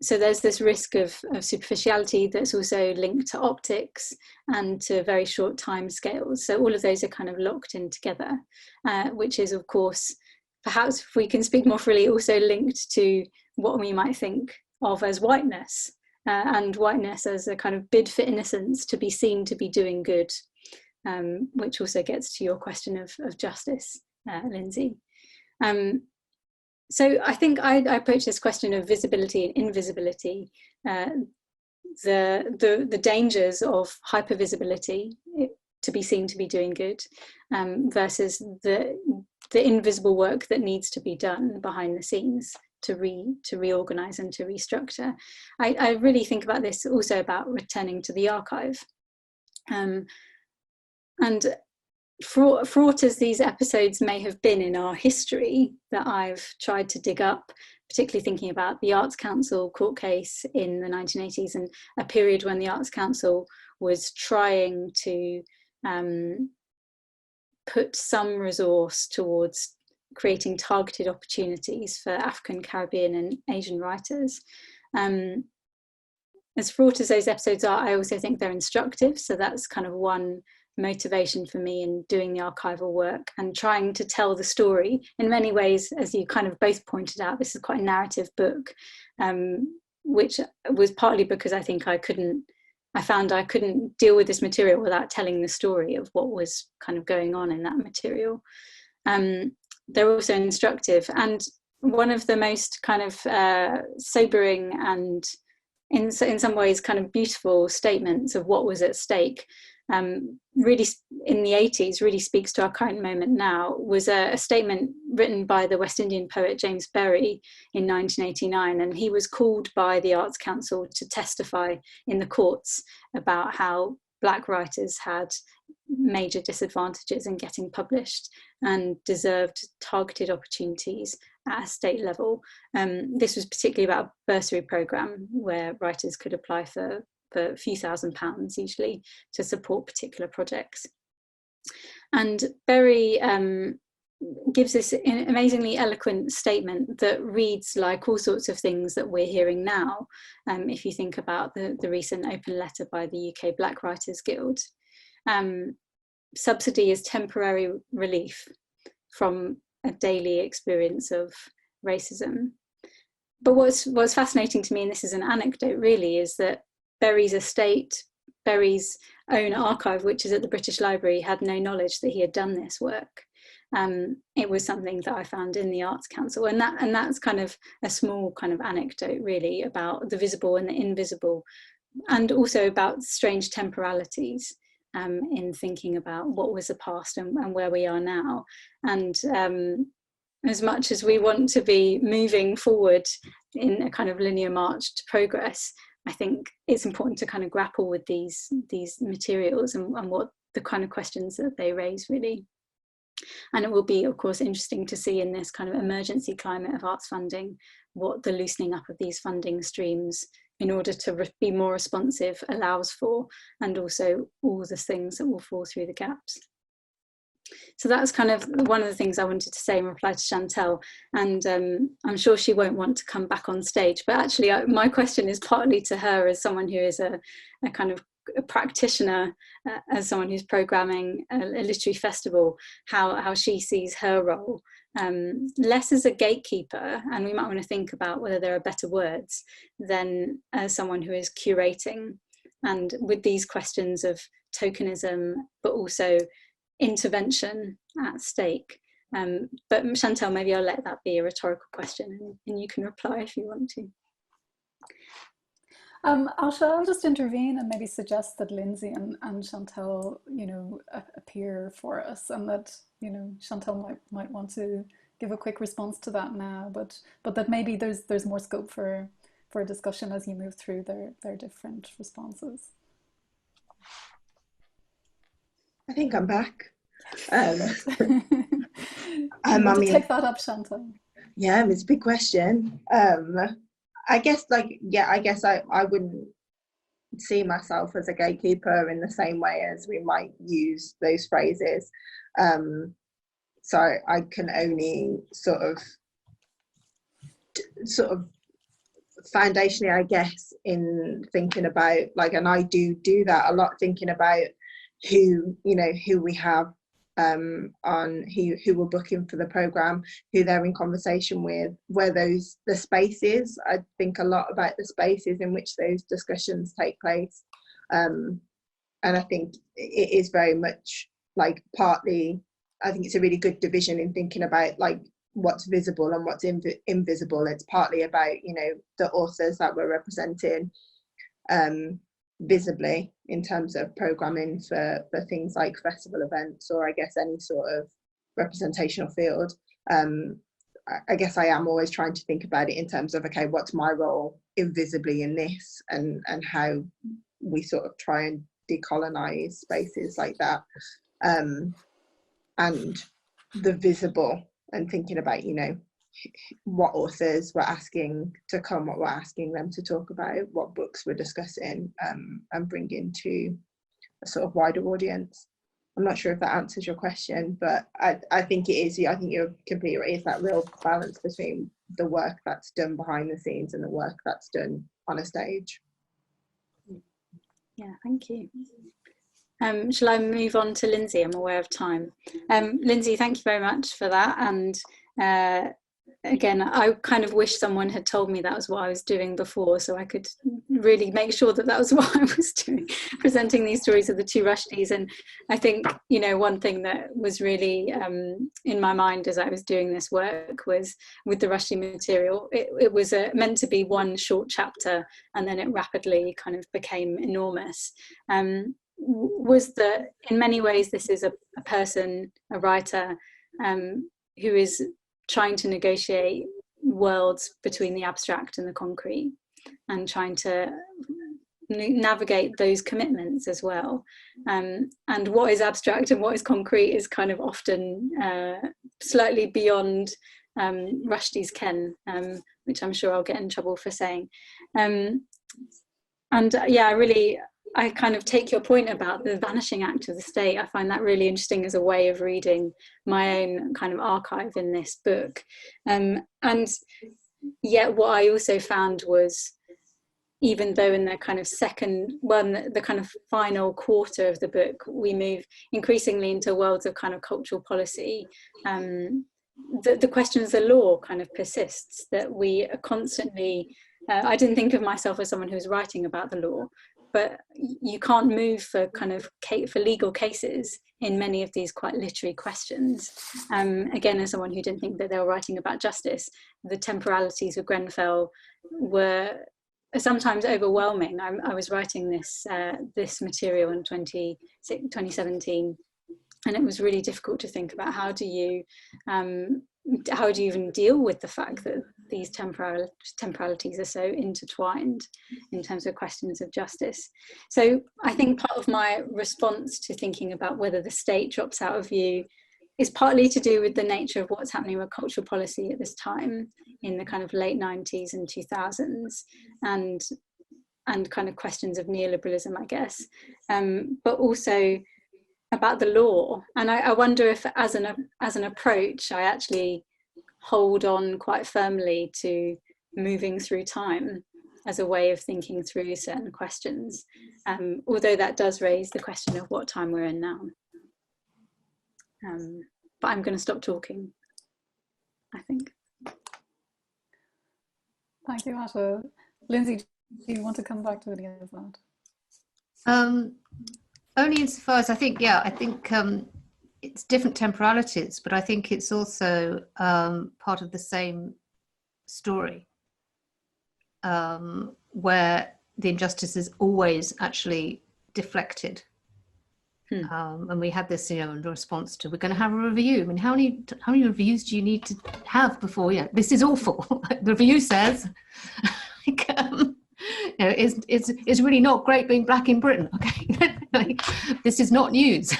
So there's this risk of superficiality that's also linked to optics and to very short time scales. So all of those are kind of locked in together, which is, of course, perhaps if we can speak more freely, also linked to what we might think of as whiteness, and whiteness as a kind of bid for innocence, to be seen to be doing good, which also gets to your question of justice, Lindsay. So I think I approach this question of visibility and invisibility, the dangers of hypervisibility, to be seen to be doing good, versus the invisible work that needs to be done behind the scenes to reorganize and to restructure. I really think about this also about returning to the archive, and fraught as these episodes may have been in our history that I've tried to dig up, particularly thinking about the Arts Council court case in the 1980s, and a period when the Arts Council was trying to put some resource towards creating targeted opportunities for African, Caribbean and Asian writers. As fraught as those episodes are, I also think they're instructive. So that's kind of one motivation for me in doing the archival work and trying to tell the story. In many ways, as you kind of both pointed out, this is quite a narrative book, which was partly because I think I found I couldn't deal with this material without telling the story of what was kind of going on in that material. They're also instructive, and one of the most kind of sobering and in some ways kind of beautiful statements of what was at stake, really in the 80s, really speaks to our current moment now, was a statement written by the West Indian poet James Berry in 1989, and he was called by the Arts Council to testify in the courts about how Black writers had major disadvantages in getting published and deserved targeted opportunities at a state level. This was particularly about a bursary programme where writers could apply for a few £1,000s usually to support particular projects. And Berry gives this amazingly eloquent statement that reads like all sorts of things that we're hearing now. If you think about the recent open letter by the UK Black Writers Guild, subsidy is temporary relief from a daily experience of racism. But what's fascinating to me, and this is an anecdote really, is that Berry's estate, Berry's own archive, which is at the British Library, had no knowledge that he had done this work. It was something that I found in the Arts Council, and that's kind of a small kind of anecdote really about the visible and the invisible, and also about strange temporalities in thinking about what was the past and where we are now. And as much as we want to be moving forward in a kind of linear march to progress, I think it's important to kind of grapple with these materials and what the kind of questions that they raise really. And it will be, of course, interesting to see in this kind of emergency climate of arts funding, what the loosening up of these funding streams in order to be more responsive allows for, and also all the things that will fall through the gaps. So that's kind of one of the things I wanted to say in reply to Chantal, and I'm sure she won't want to come back on stage, but actually my question is partly to her as someone who is a kind of a practitioner, as someone who's programming a literary festival, how she sees her role, less as a gatekeeper, and we might want to think about whether there are better words, than as someone who is curating, and with these questions of tokenism, but also intervention at stake. But Chantal, maybe I'll let that be a rhetorical question, and you can reply if you want to. Asha, I'll just intervene and maybe suggest that Lindsay and Chantal, appear for us, and that, Chantal might want to give a quick response to that now, but that maybe there's more scope for a discussion as you move through their different responses. I think I'm back. You want to take that up, Chantal? Yeah, it's a big question. I guess I wouldn't see myself as a gatekeeper in the same way as we might use those phrases. So I can only sort of foundationally, I guess, in thinking about, like, and I do that a lot, thinking about who we have on who we're booking for the programme, who they're in conversation with, where the spaces. I think a lot about the spaces in which those discussions take place, and I think it is very much like partly, I think it's a really good division in thinking about like what's visible and what's invisible. It's partly about the authors that we're representing visibly in terms of programming for things like festival events, or I guess any sort of representational field. I guess I am always trying to think about it in terms of, okay, what's my role invisibly in this, and how we sort of try and decolonize spaces like that, and the visible, and thinking about what authors we're asking to come, what we're asking them to talk about, what books we're discussing, and bring into a sort of wider audience. I'm not sure if that answers your question, but I think it is. I think you're completely right. It's that real balance between the work that's done behind the scenes and the work that's done on a stage. Yeah, thank you. Shall I move on to Lindsay? I'm aware of time. Lindsay, thank you very much for that. And again, I kind of wish someone had told me that was what I was doing before, so I could really make sure that that was what I was doing, presenting these stories of the two Rushdys. And I think, you know, one thing that was really in my mind as I was doing this work was with the Rushdie material, it was meant to be one short chapter, and then it rapidly kind of became enormous. Was that in many ways this is a person, a writer, who is trying to negotiate worlds between the abstract and the concrete, and trying to navigate those commitments as well. And what is abstract and what is concrete is kind of often slightly beyond Rushdie's ken, which I'm sure I'll get in trouble for saying. I kind of take your point about the vanishing act of the state. I find that really interesting as a way of reading my own kind of archive in this book. And yet what I also found was, even though in the kind of the kind of final quarter of the book, we move increasingly into worlds of kind of cultural policy, the question of the law kind of persists, that we are constantly, I didn't think of myself as someone who's writing about the law, but you can't move for legal cases in many of these quite literary questions. Again, as someone who didn't think that they were writing about justice, the temporalities of Grenfell were sometimes overwhelming. I was writing this material in 2017, and it was really difficult to think about how do you even deal with the fact that these temporalities are so intertwined in terms of questions of justice. So I think part of my response to thinking about whether the state drops out of view is partly to do with the nature of what's happening with cultural policy at this time in the kind of late 90s and 2000s, and kind of questions of neoliberalism, I guess, but also about the law. And I wonder if as an approach, I actually hold on quite firmly to moving through time as a way of thinking through certain questions, although that does raise the question of what time we're in now. But I'm going to stop talking, I think. Thank you, Asha. Lindsay, do you want to come back to any of that? Only insofar as I think it's different temporalities, but I think it's also part of the same story, where the injustice is always actually deflected. And we had this, in response to, we're going to have a review. I mean, how many reviews do you need to have before? This is awful. The review says, it's really not great being black in Britain. Okay, this is not news.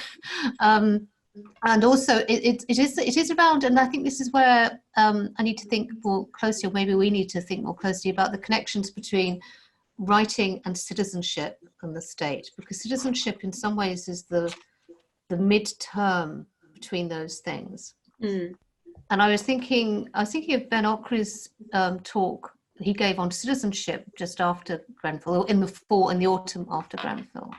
And also, it is around, and I think this is where I need to think more closely, or maybe we need to think more closely about the connections between writing and citizenship and the state, because citizenship in some ways is the mid-term between those things. And I was thinking of Ben Okri's talk he gave on citizenship just after Grenfell, or in the autumn after Grenfell,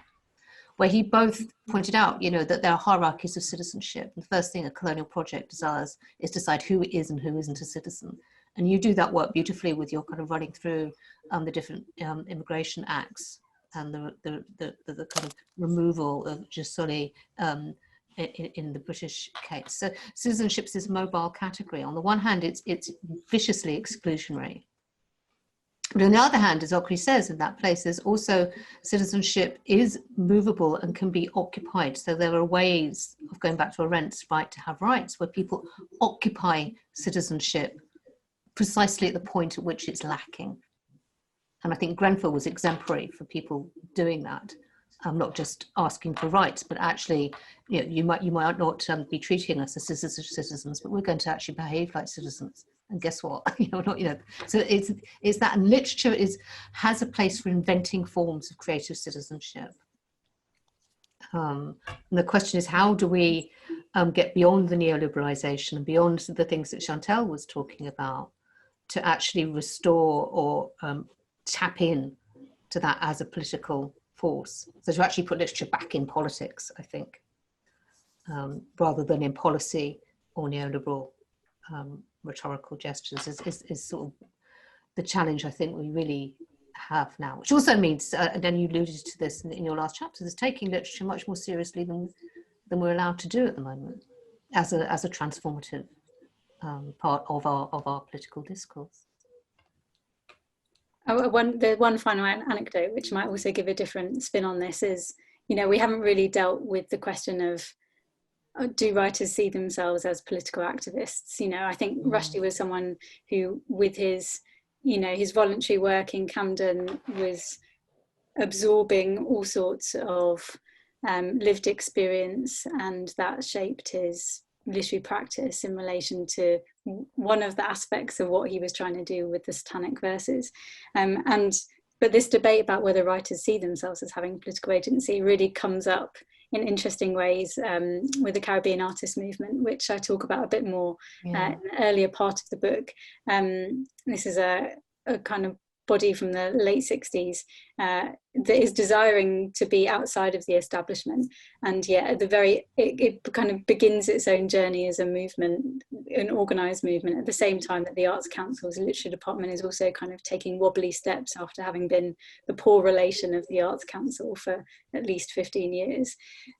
where he both pointed out, that there are hierarchies of citizenship. The first thing a colonial project does is decide who is and who isn't a citizen. And you do that work beautifully with your kind of running through the different immigration acts and the kind of removal of jus soli in the British case. So citizenship is a mobile category. On the one hand, it's viciously exclusionary. But on the other hand, as Okri says in that place, there's also citizenship is movable and can be occupied. So there are ways of going back to Arendt's right to have rights, where people occupy citizenship precisely at the point at which it's lacking. And I think Grenfell was exemplary for people doing that. Not just asking for rights, but actually, you might not be treating us as citizens, but we're going to actually behave like citizens. And guess what? So it's that, and literature has a place for inventing forms of creative citizenship. And the question is, how do we get beyond the neoliberalization and beyond the things that Chantal was talking about to actually restore or tap in to that as a political force. So to actually put literature back in politics, I think, rather than in policy or neoliberal rhetorical gestures is sort of the challenge I think we really have now, which also means, and then you alluded to this in your last chapter, is taking literature much more seriously than we're allowed to do at the moment as a transformative part of our political discourse. The one final anecdote, which might also give a different spin on this, is, you know, we haven't really dealt with the question of, do writers see themselves as political activists? You know, I think Rushdie was someone who, with his, you know, his voluntary work in Camden, was absorbing all sorts of lived experience, and that shaped his literary practice in relation to one of the aspects of what he was trying to do with the Satanic Verses. But this debate about whether writers see themselves as having political agency really comes up in interesting ways with the Caribbean artist movement, which I talk about a bit more in the earlier part of the book. This is a kind of body from the late 60s that is desiring to be outside of the establishment, and yet at the very, it kind of begins its own journey as a movement, an organised movement, at the same time that the Arts Council's literary department is also kind of taking wobbly steps after having been the poor relation of the Arts Council for at least 15 years.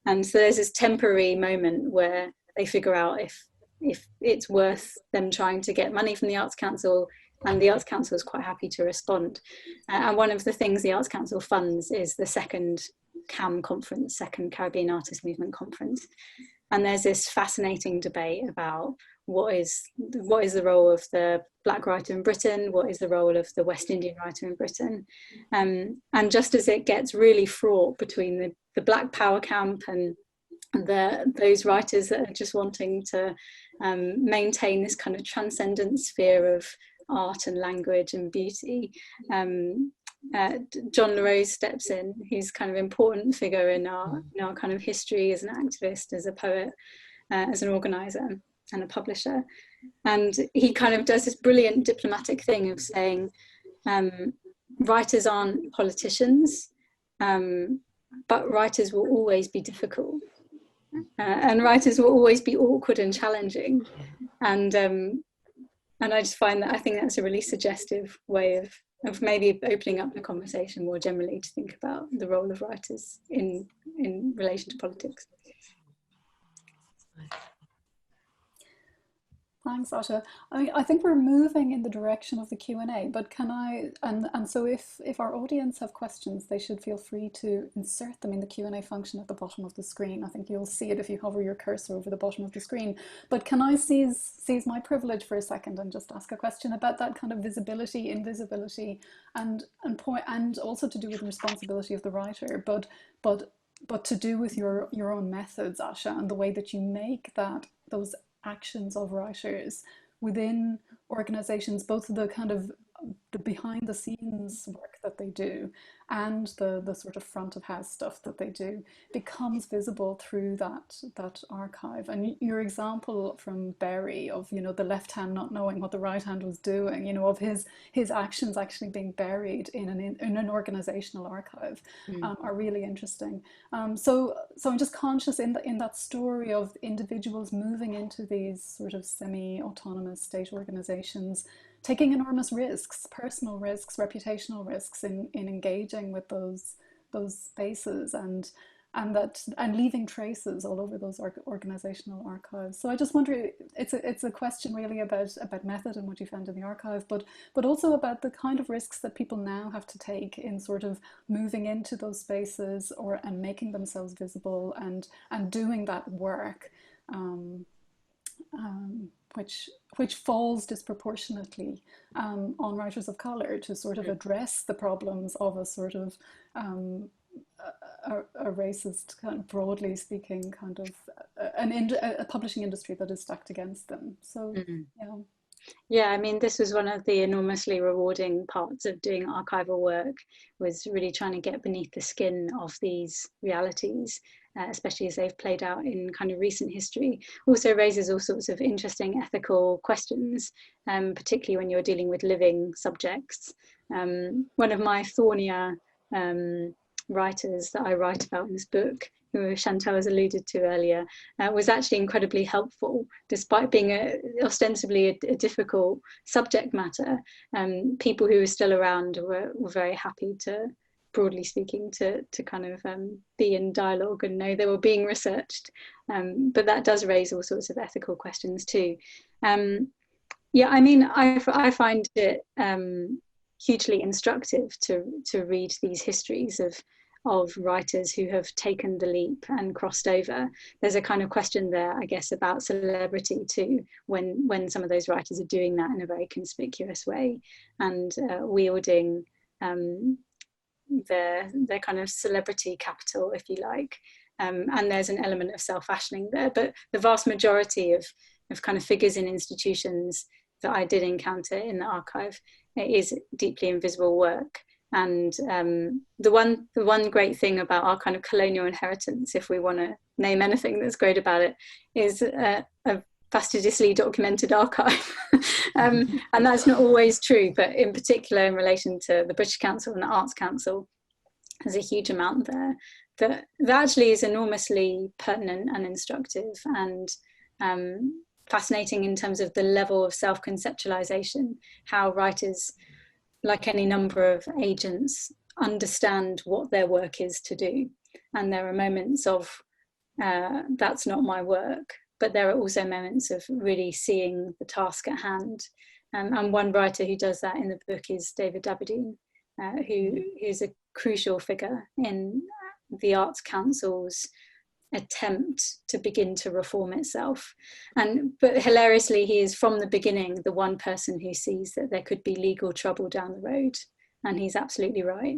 And so there's this temporary moment where they figure out if it's worth them trying to get money from the Arts Council, and the Arts Council is quite happy to respond. And one of the things the Arts Council funds is the second CAM conference, Second Caribbean Artist Movement Conference. And there's this fascinating debate about what is the role of the Black writer in Britain, what is the role of the West Indian writer in Britain. And just as it gets really fraught between the Black power camp and those writers that are just wanting to maintain this kind of transcendent sphere of art and language and beauty, John LaRose steps in. He's kind of an important figure in our kind of history as an activist, as a poet, as an organizer and a publisher. And he kind of does this brilliant diplomatic thing of saying, writers aren't politicians, but writers will always be difficult. And writers will always be awkward and challenging. And I just find that, I think that's a really suggestive way of maybe opening up the conversation more generally to think about the role of writers in relation to politics. Thanks, Asha. I think we're moving in the direction of the Q&A, but can I, and so if our audience have questions, they should feel free to insert them in the Q&A function at the bottom of the screen. I think you'll see it if you hover your cursor over the bottom of the screen. But can I seize my privilege for a second and just ask a question about that kind of visibility, invisibility, and also to do with the responsibility of the writer, but to do with your own methods, Asha, and the way that you make those actions of writers within organizations, both the kind of the behind the scenes work that they do and the sort of front of house stuff that they do, becomes visible through that archive. And your example from Berry of, you know, the left hand not knowing what the right hand was doing, you know, of his actions actually being buried in an organizational archive, are really interesting. So I'm just conscious in that story of individuals moving into these sort of semi-autonomous state organizations, taking enormous risks, personal risks, reputational risks in engaging with those spaces and leaving traces all over those organizational archives. So I just wonder, it's a question really about method and what you found in the archive, but also about the kind of risks that people now have to take in sort of moving into those spaces and making themselves visible and doing that work. Which falls disproportionately on writers of colour to sort of address the problems of a sort of a racist, kind of broadly speaking, kind of a publishing industry that is stacked against them. So yeah, I mean, this was one of the enormously rewarding parts of doing archival work, was really trying to get beneath the skin of these realities, especially as they've played out in kind of recent history. Also raises all sorts of interesting ethical questions, particularly when you're dealing with living subjects. One of my thornier writers that I write about in this book, who Chantal has alluded to earlier, was actually incredibly helpful, despite being ostensibly a difficult subject matter. People who were still around were very happy to, broadly speaking, to kind of be in dialogue and know they were being researched. But that does raise all sorts of ethical questions too. Yeah, I mean, I find it hugely instructive to read these histories of writers who have taken the leap and crossed over. There's a kind of question there, I guess, about celebrity too, when some of those writers are doing that in a very conspicuous way and wielding their kind of celebrity capital, if you like. And there's an element of self-fashioning there, but the vast majority of kind of figures in institutions that I did encounter in the archive, it is deeply invisible work. And the one great thing about our kind of colonial inheritance, if we want to name anything that's great about it, is a fastidiously documented archive. And that's not always true, but in particular in relation to the British Council and the Arts Council, there's a huge amount there that actually is enormously pertinent and instructive and fascinating in terms of the level of self-conceptualization, how writers, like any number of agents, understand what their work is to do. And there are moments of, that's not my work, but there are also moments of really seeing the task at hand. And one writer who does that in the book is David Daberdeen, who is a crucial figure in the Arts Council's attempt to begin to reform itself. But hilariously, he is from the beginning the one person who sees that there could be legal trouble down the road, and he's absolutely right.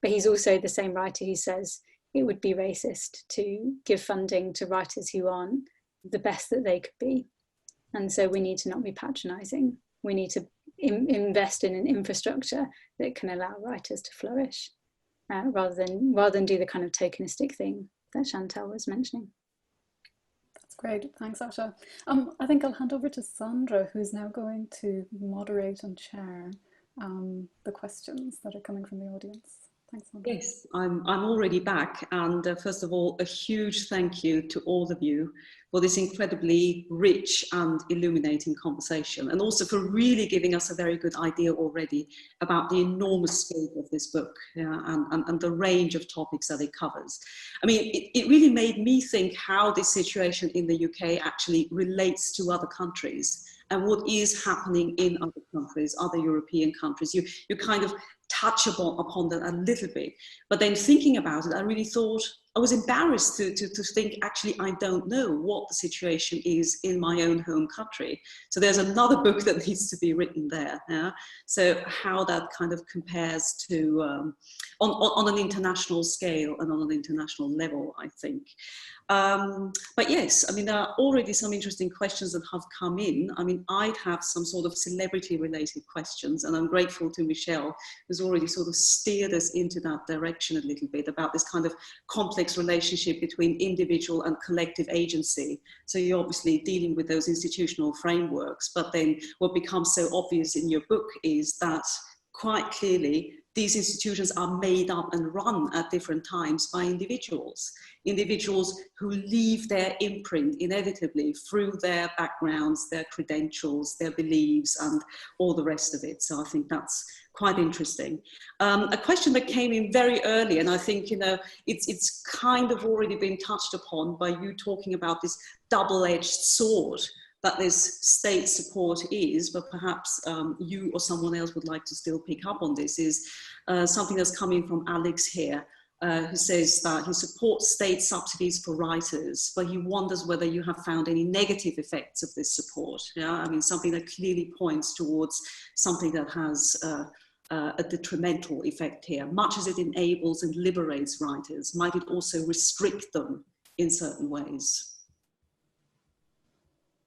But he's also the same writer who says it would be racist to give funding to writers who aren't the best that they could be, and so we need to not be patronizing. We need to invest in an infrastructure that can allow writers to flourish, rather than do the kind of tokenistic thing that Chantal was mentioning. That's great, thanks Asha. I think I'll hand over to Sandra, who's now going to moderate and chair the questions that are coming from the audience. Thanks, Sandra. Yes, I'm already back, and first of all, a huge thank you to all of you for this incredibly rich and illuminating conversation, and also for really giving us a very good idea already about the enormous scope of this book, and the range of topics that it covers. I mean, it really made me think how this situation in the UK actually relates to other countries and what is happening in other countries, other European countries. You kind of touch upon that a little bit, but then thinking about it, I really thought, I was embarrassed to think, actually, I don't know what the situation is in my own home country. So there's another book that needs to be written there. Yeah? So how that kind of compares to, on an international scale and on an international level, I think. But yes, I mean, there are already some interesting questions that have come in. I mean, I'd have some sort of celebrity related questions, and I'm grateful to Michelle, who's already sort of steered us into that direction a little bit about this kind of complex relationship between individual and collective agency. So you're obviously dealing with those institutional frameworks, but then what becomes so obvious in your book is that quite clearly these institutions are made up and run at different times by individuals who leave their imprint inevitably through their backgrounds, their credentials, their beliefs, and all the rest of it. So I think that's quite interesting. A question that came in very early, and I think, you know, it's kind of already been touched upon by you talking about this double-edged sword that this state support is, but perhaps you or someone else would like to still pick up on this, is something that's coming from Alex here, who says that he supports state subsidies for writers, but he wonders whether you have found any negative effects of this support. Yeah, I mean, something that clearly points towards something that has a detrimental effect here. Much as it enables and liberates writers, might it also restrict them in certain ways?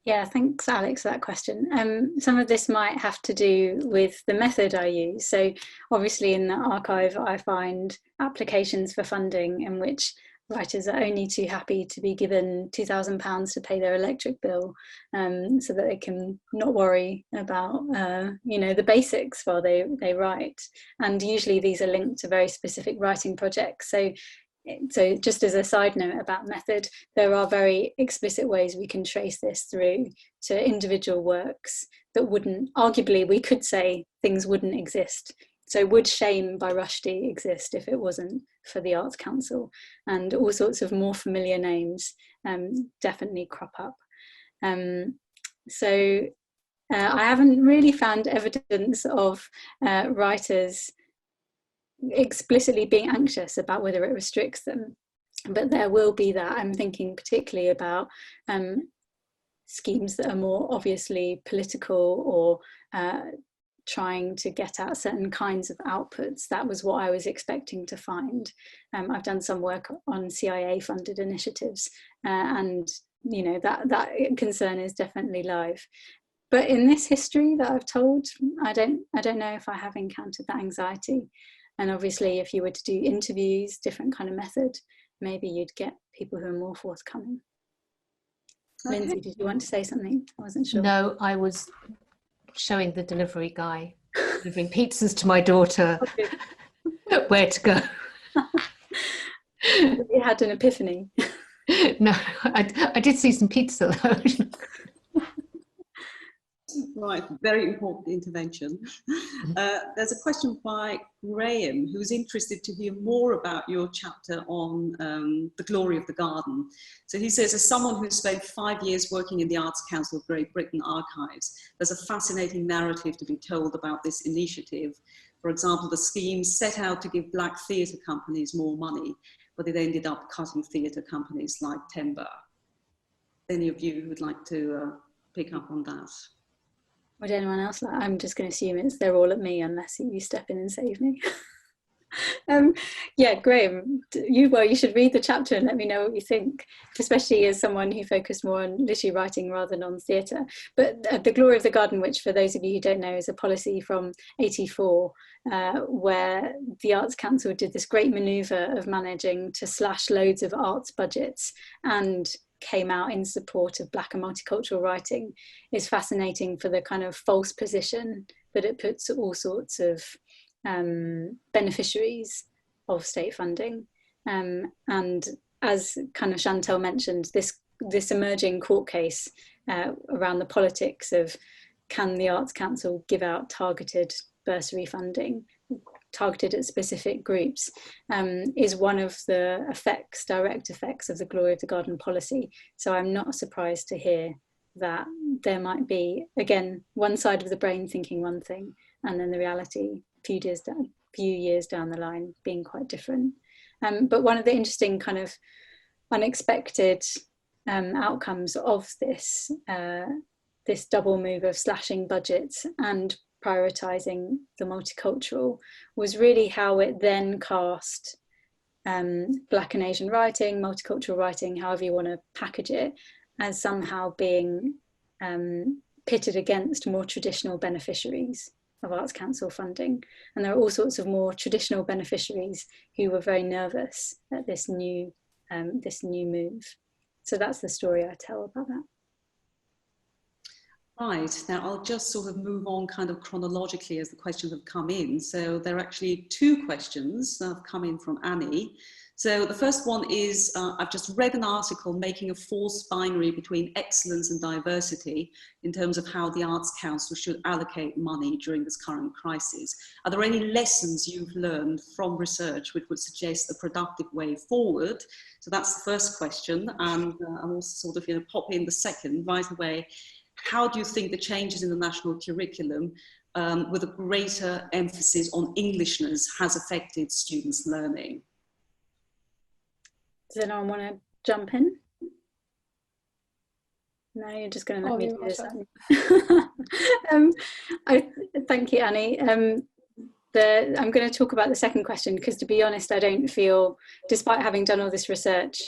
Yeah, thanks, Alex, for that question. Some of this might have to do with the method I use. So obviously in the archive, I find applications for funding in which writers are only too happy to be given £2,000 to pay their electric bill, so that they can not worry about the basics while they write. And usually these are linked to very specific writing projects. So just as a side note about method, there are very explicit ways we can trace this through to individual works that wouldn't, arguably we could say things wouldn't exist. So would Shame by Rushdie exist if it wasn't for the Arts Council? And all sorts of more familiar names definitely crop up. I haven't really found evidence of writers explicitly being anxious about whether it restricts them, but there will be that. I'm thinking particularly about schemes that are more obviously political or trying to get at certain kinds of outputs. That was what I was expecting to find. I've done some work on CIA funded initiatives, and that concern is definitely live. But in this history that I've told, I don't know if I have encountered that anxiety. And obviously, if you were to do interviews, different kind of method, maybe you'd get people who are more forthcoming. Okay. Lindsay, did you want to say something? I wasn't sure. No, I was showing the delivery guy delivering pizzas to my daughter where to go. You had an epiphany. No, I did see some pizza though. Right, very important intervention. There's a question by Graham, who's interested to hear more about your chapter on the glory of the garden. So he says, as someone who spent 5 years working in the Arts Council of Great Britain Archives, there's a fascinating narrative to be told about this initiative. For example, the scheme set out to give black theatre companies more money, but it ended up cutting theatre companies like Timber. Any of you who would like to pick up on that? Would anyone else like? I'm just going to assume they're all at me unless you step in and save me. Yeah, Graham, you should read the chapter and let me know what you think, especially as someone who focused more on literary writing rather than on theatre. But the glory of the garden, which for those of you who don't know is a policy from '84, where the Arts Council did this great manoeuvre of managing to slash loads of arts budgets and came out in support of Black and multicultural writing, is fascinating for the kind of false position that it puts all sorts of beneficiaries of state funding. And as kind of Chantal mentioned, this emerging court case around the politics of, can the Arts Council give out targeted bursary funding targeted at specific groups, is one of the direct effects of the glory of the garden policy. So I'm not surprised to hear that there might be, again, one side of the brain thinking one thing, and then the reality few years down the line being quite different. But one of the interesting kind of unexpected outcomes of this double move of slashing budgets and prioritising the multicultural was really how it then cast Black and Asian writing, multicultural writing, however you want to package it, as somehow being pitted against more traditional beneficiaries of Arts Council funding. And there are all sorts of more traditional beneficiaries who were very nervous at this new move. So that's the story I tell about that. Right, now I'll just sort of move on kind of chronologically as the questions have come in. So there are actually two questions that have come in from Annie. So the first one is, I've just read an article making a false binary between excellence and diversity in terms of how the Arts Council should allocate money during this current crisis. Are there any lessons you've learned from research which would suggest a productive way forward? So that's the first question. And I'm also sort of, pop in the second right away. How do you think the changes in the national curriculum with a greater emphasis on Englishness has affected students' learning? Does anyone want to jump in? No, you're just going to let me do this. Thank you, Annie. I'm going to talk about the second question because, to be honest, I don't feel, despite having done all this research,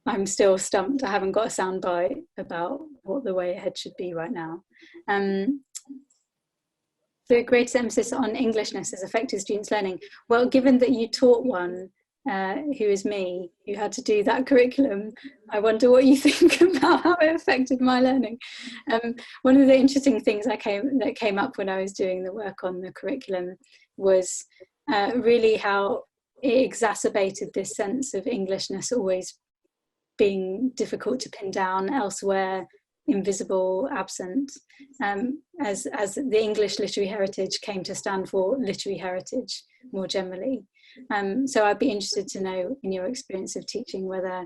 I'm still stumped. I haven't got a soundbite about what the way ahead should be right now. The greatest emphasis on Englishness has affected students' learning. Well, given that you taught one who is me, who had to do that curriculum, I wonder what you think about how it affected my learning. One of the interesting things that came up when I was doing the work on the curriculum was really how it exacerbated this sense of Englishness always being difficult to pin down, elsewhere, invisible, absent, as the English literary heritage came to stand for literary heritage more generally. So I'd be interested to know, in your experience of teaching, whether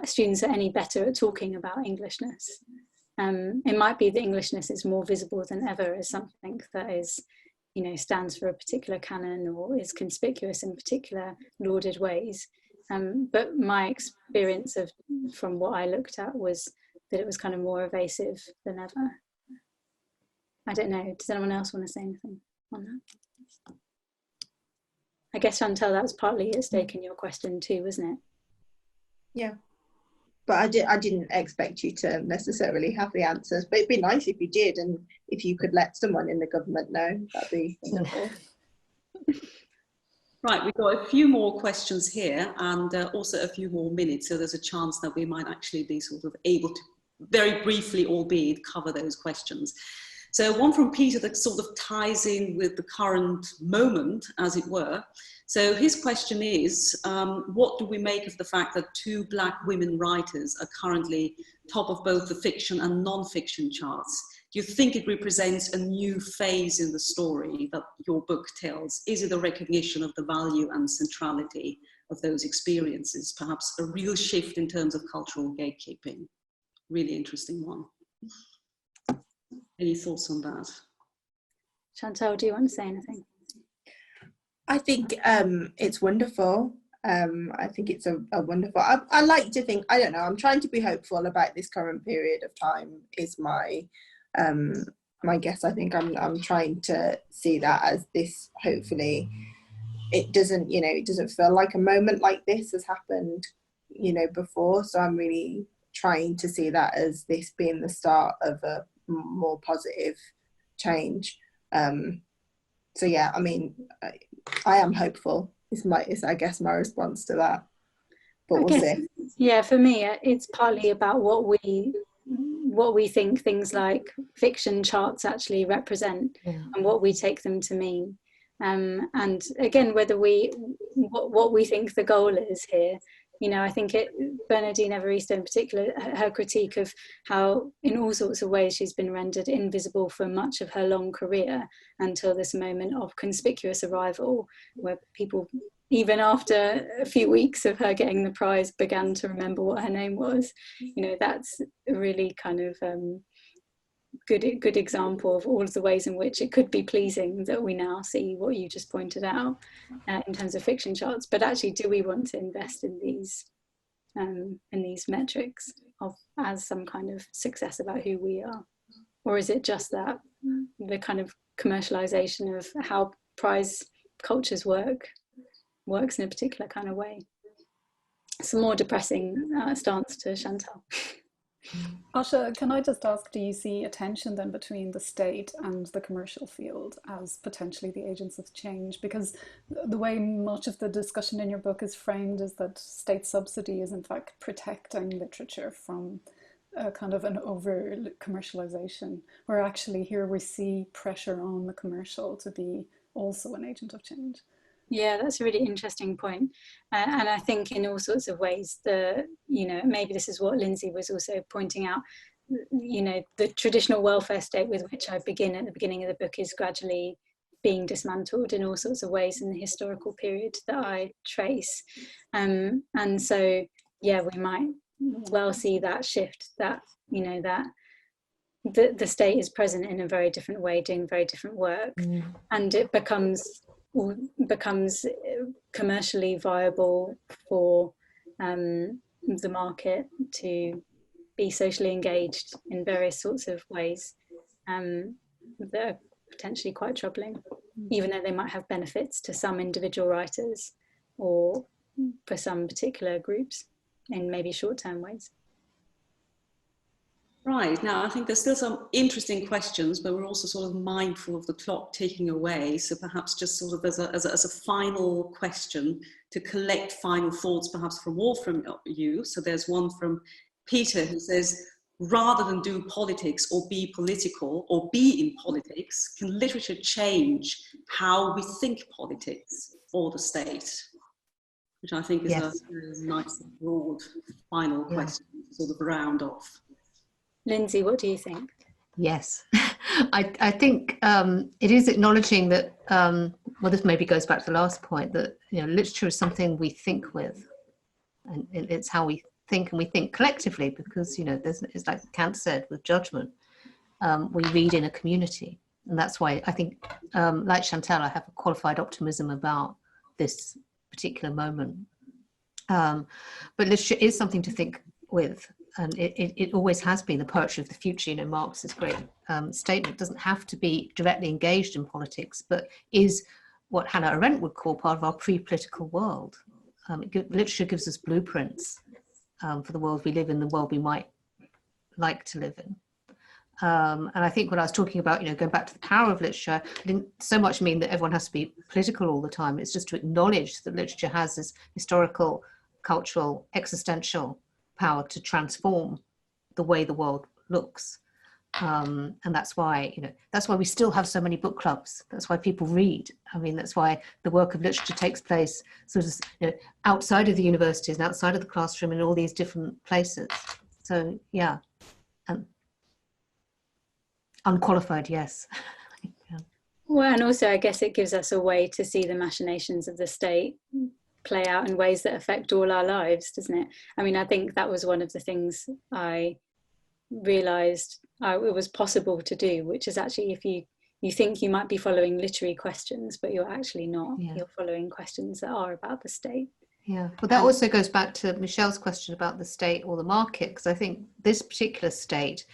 students are any better at talking about Englishness. It might be that Englishness is more visible than ever as something that is, you know, stands for a particular canon or is conspicuous in particular lauded ways. But my experience from what I looked at was that it was kind of more evasive than ever. I don't know, does anyone else want to say anything on that? I guess, Chantal, that was partly at stake in your question too, wasn't it? Yeah. But I didn't expect you to necessarily have the answers, but it'd be nice if you did, and if you could let someone in the government know, that'd be wonderful. Right, we've got a few more questions here and also a few more minutes, so there's a chance that we might actually be sort of able to very briefly, albeit, cover those questions. So one from Peter that sort of ties in with the current moment, as it were. So his question is, what do we make of the fact that 2 Black women writers are currently top of both the fiction and non-fiction charts? Do you think it represents a new phase in the story that your book tells? Is it a recognition of the value and centrality of those experiences? Perhaps a real shift in terms of cultural gatekeeping? Really interesting one. Any thoughts on that? Chantal, do you want to say anything? I think it's wonderful. I think it's a wonderful, I like to think, I don't know, I'm trying to be hopeful about this current period of time is my guess. I think I'm trying to see that as this, hopefully it doesn't, you know, it doesn't feel like a moment like this has happened, you know, before. So I'm really trying to see that as this being the start of a more positive change. So yeah, I mean, I am hopeful is I guess my response to that, but we'll see. Yeah, for me it's partly about what we think things like fiction charts actually represent, and what we take them to mean, and again whether what we think the goal is here. You know, I think Bernardine Evaristo in particular, her critique of how in all sorts of ways she's been rendered invisible for much of her long career until this moment of conspicuous arrival, where people, even after a few weeks of her getting the prize, began to remember what her name was. You know, that's a really kind of good example of all of the ways in which it could be pleasing that we now see what you just pointed out in terms of fiction charts. But actually, do we want to invest in these metrics as some kind of success about who we are, or is it just that the kind of commercialization of how prize cultures works in a particular kind of way? It's a more depressing stance to Chantal. Asha, can I just ask, do you see a tension then between the state and the commercial field as potentially the agents of change? Because the way much of the discussion in your book is framed is that state subsidy is in fact protecting literature from a kind of an over commercialization, where actually here we see pressure on the commercial to be also an agent of change. Yeah, that's a really interesting point. And I think in all sorts of ways, you know, maybe this is what Lindsay was also pointing out, you know, the traditional welfare state with which I begin at the beginning of the book is gradually being dismantled in all sorts of ways in the historical period that I trace. And so, yeah, we might well see that shift, that, you know, that the state is present in a very different way, doing very different work, and it becomes commercially viable for the market to be socially engaged in various sorts of ways that are potentially quite troubling, even though they might have benefits to some individual writers or for some particular groups in maybe short-term ways. Right, now I think there's still some interesting questions, but we're also sort of mindful of the clock ticking away. So perhaps just sort of as a final question to collect final thoughts, perhaps from all from you. So there's one from Peter who says, rather than do politics or be political or be in politics, can literature change how we think politics or the state? Which I think is a nice broad final question to sort of round off. Lindsay, what do you think? Yes, I think it is acknowledging that, well, this maybe goes back to the last point, that literature is something we think with, and it's how we think, and we think collectively, because it's like Kant said with judgment, we read in a community, and that's why I think, like Chantal, I have a qualified optimism about this particular moment. But literature is something to think with. And it always has been the poetry of the future. Marx's great statement doesn't have to be directly engaged in politics, but is what Hannah Arendt would call part of our pre-political world. Literature gives us blueprints for the world we live in, the world we might like to live in. And I think when I was talking about, going back to the power of literature, I didn't so much mean that everyone has to be political all the time. It's just to acknowledge that literature has this historical, cultural, existential power to transform the way the world looks, and that's why we still have so many book clubs. That's why people read. I mean, that's why the work of literature takes place sort of outside of the universities and outside of the classroom in all these different places. So yeah, unqualified, yes. Well, and also I guess it gives us a way to see the machinations of the state play out in ways that affect all our lives, doesn't it? I mean, I think that was one of the things I realised it was possible to do, which is actually, if you think you might be following literary questions, but you're actually not. You're following questions that are about the state. Yeah, well, that also goes back to Michelle's question about the state or the market, because I think this particular state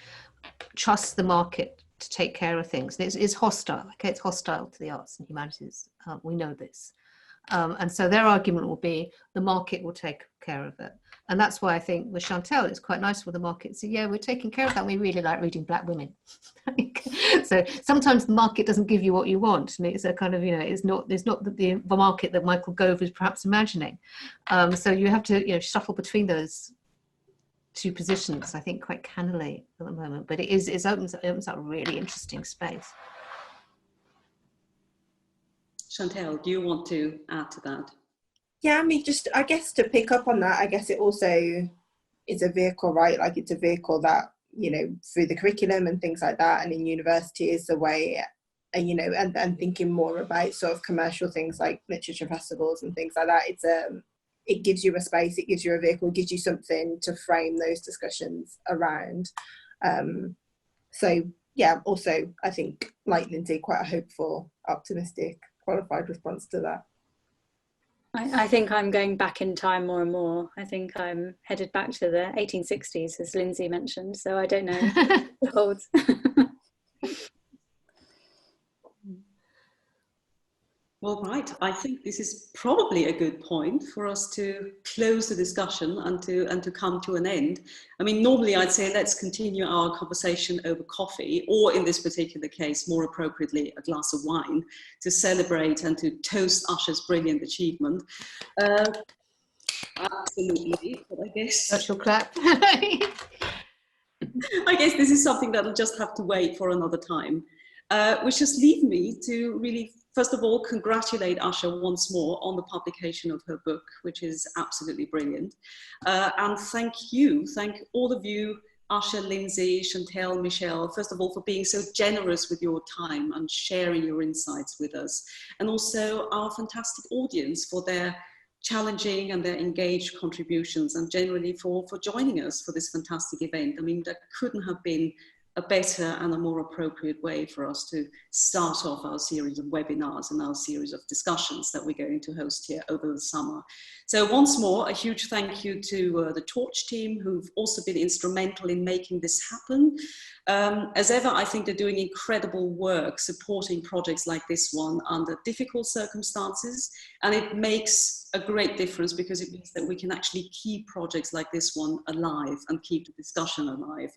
trusts the market to take care of things. And it's hostile. Okay, it's hostile to the arts and humanities. We know this. And so their argument will be the market will take care of it. And that's why I think with Chantal, it's quite nice for the market to say, yeah, we're taking care of that. We really like reading Black women. So sometimes the market doesn't give you what you want. And it's a kind of, it's not the market that Michael Gove is perhaps imagining. So you have to, shuffle between those two positions, I think, quite cannily at the moment. But it opens up a really interesting space. Chantal, do you want to add to that? Yeah, I mean, I guess to pick up on that, I guess it also is a vehicle, right? Like it's a vehicle that, through the curriculum and things like that, and in university is the way, and thinking more about sort of commercial things like literature festivals and things like that. It gives you a space, it gives you a vehicle, it gives you something to frame those discussions around. So yeah, also I think, like Lindsay, quite a hopeful, optimistic, qualified response to that. I think I'm going back in time more and more. I think I'm headed back to the 1860s, as Lindsay mentioned, so I don't know if it holds. Well, right. I think this is probably a good point for us to close the discussion and to come to an end. I mean, normally I'd say let's continue our conversation over coffee, or in this particular case, more appropriately, a glass of wine, to celebrate and to toast Asha's brilliant achievement. Absolutely. But I guess virtual clap. I guess this is something that will just have to wait for another time. Which just leaves me to really, first of all, congratulate Asha once more on the publication of her book, which is absolutely brilliant. And thank all of you, Asha, Lindsay, Chantel, Michelle, first of all, for being so generous with your time and sharing your insights with us. And also our fantastic audience for their challenging and their engaged contributions, and generally for joining us for this fantastic event. I mean, that couldn't have been a better and a more appropriate way for us to start off our series of webinars and our series of discussions that we're going to host here over the summer. So once more, a huge thank you to the Torch team, who've also been instrumental in making this happen. As ever, I think they're doing incredible work supporting projects like this one under difficult circumstances, and it makes a great difference because it means that we can actually keep projects like this one alive and keep the discussion alive.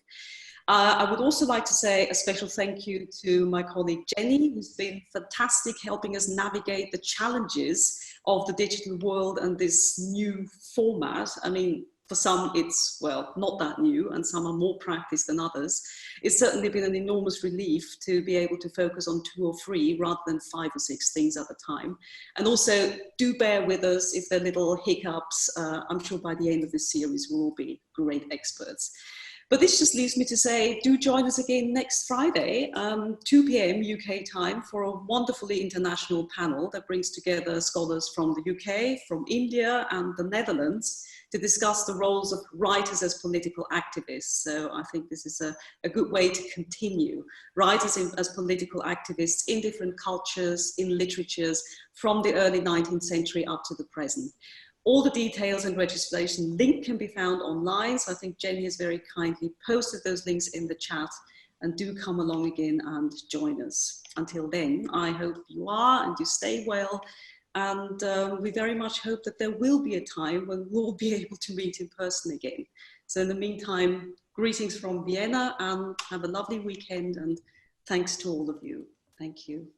I would also like to say a special thank you to my colleague Jenny, who's been fantastic helping us navigate the challenges of the digital world and this new format. I mean, for some it's, well, not that new, and some are more practiced than others. It's certainly been an enormous relief to be able to focus on 2 or 3 rather than 5 or 6 things at a time. And also do bear with us if there are little hiccups. I'm sure by the end of this series we'll all be great experts. But this just leaves me to say, do join us again next Friday, 2 p.m. UK time, for a wonderfully international panel that brings together scholars from the UK, from India and the Netherlands to discuss the roles of writers as political activists. So I think this is a good way to continue. Writers as political activists in different cultures, in literatures, from the early 19th century up to the present. All the details and registration link can be found online. So I think Jenny has very kindly posted those links in the chat, and do come along again and join us. Until then, I hope you are and you stay well. And we very much hope that there will be a time when we'll be able to meet in person again. So in the meantime, greetings from Vienna, and have a lovely weekend, and thanks to all of you. Thank you.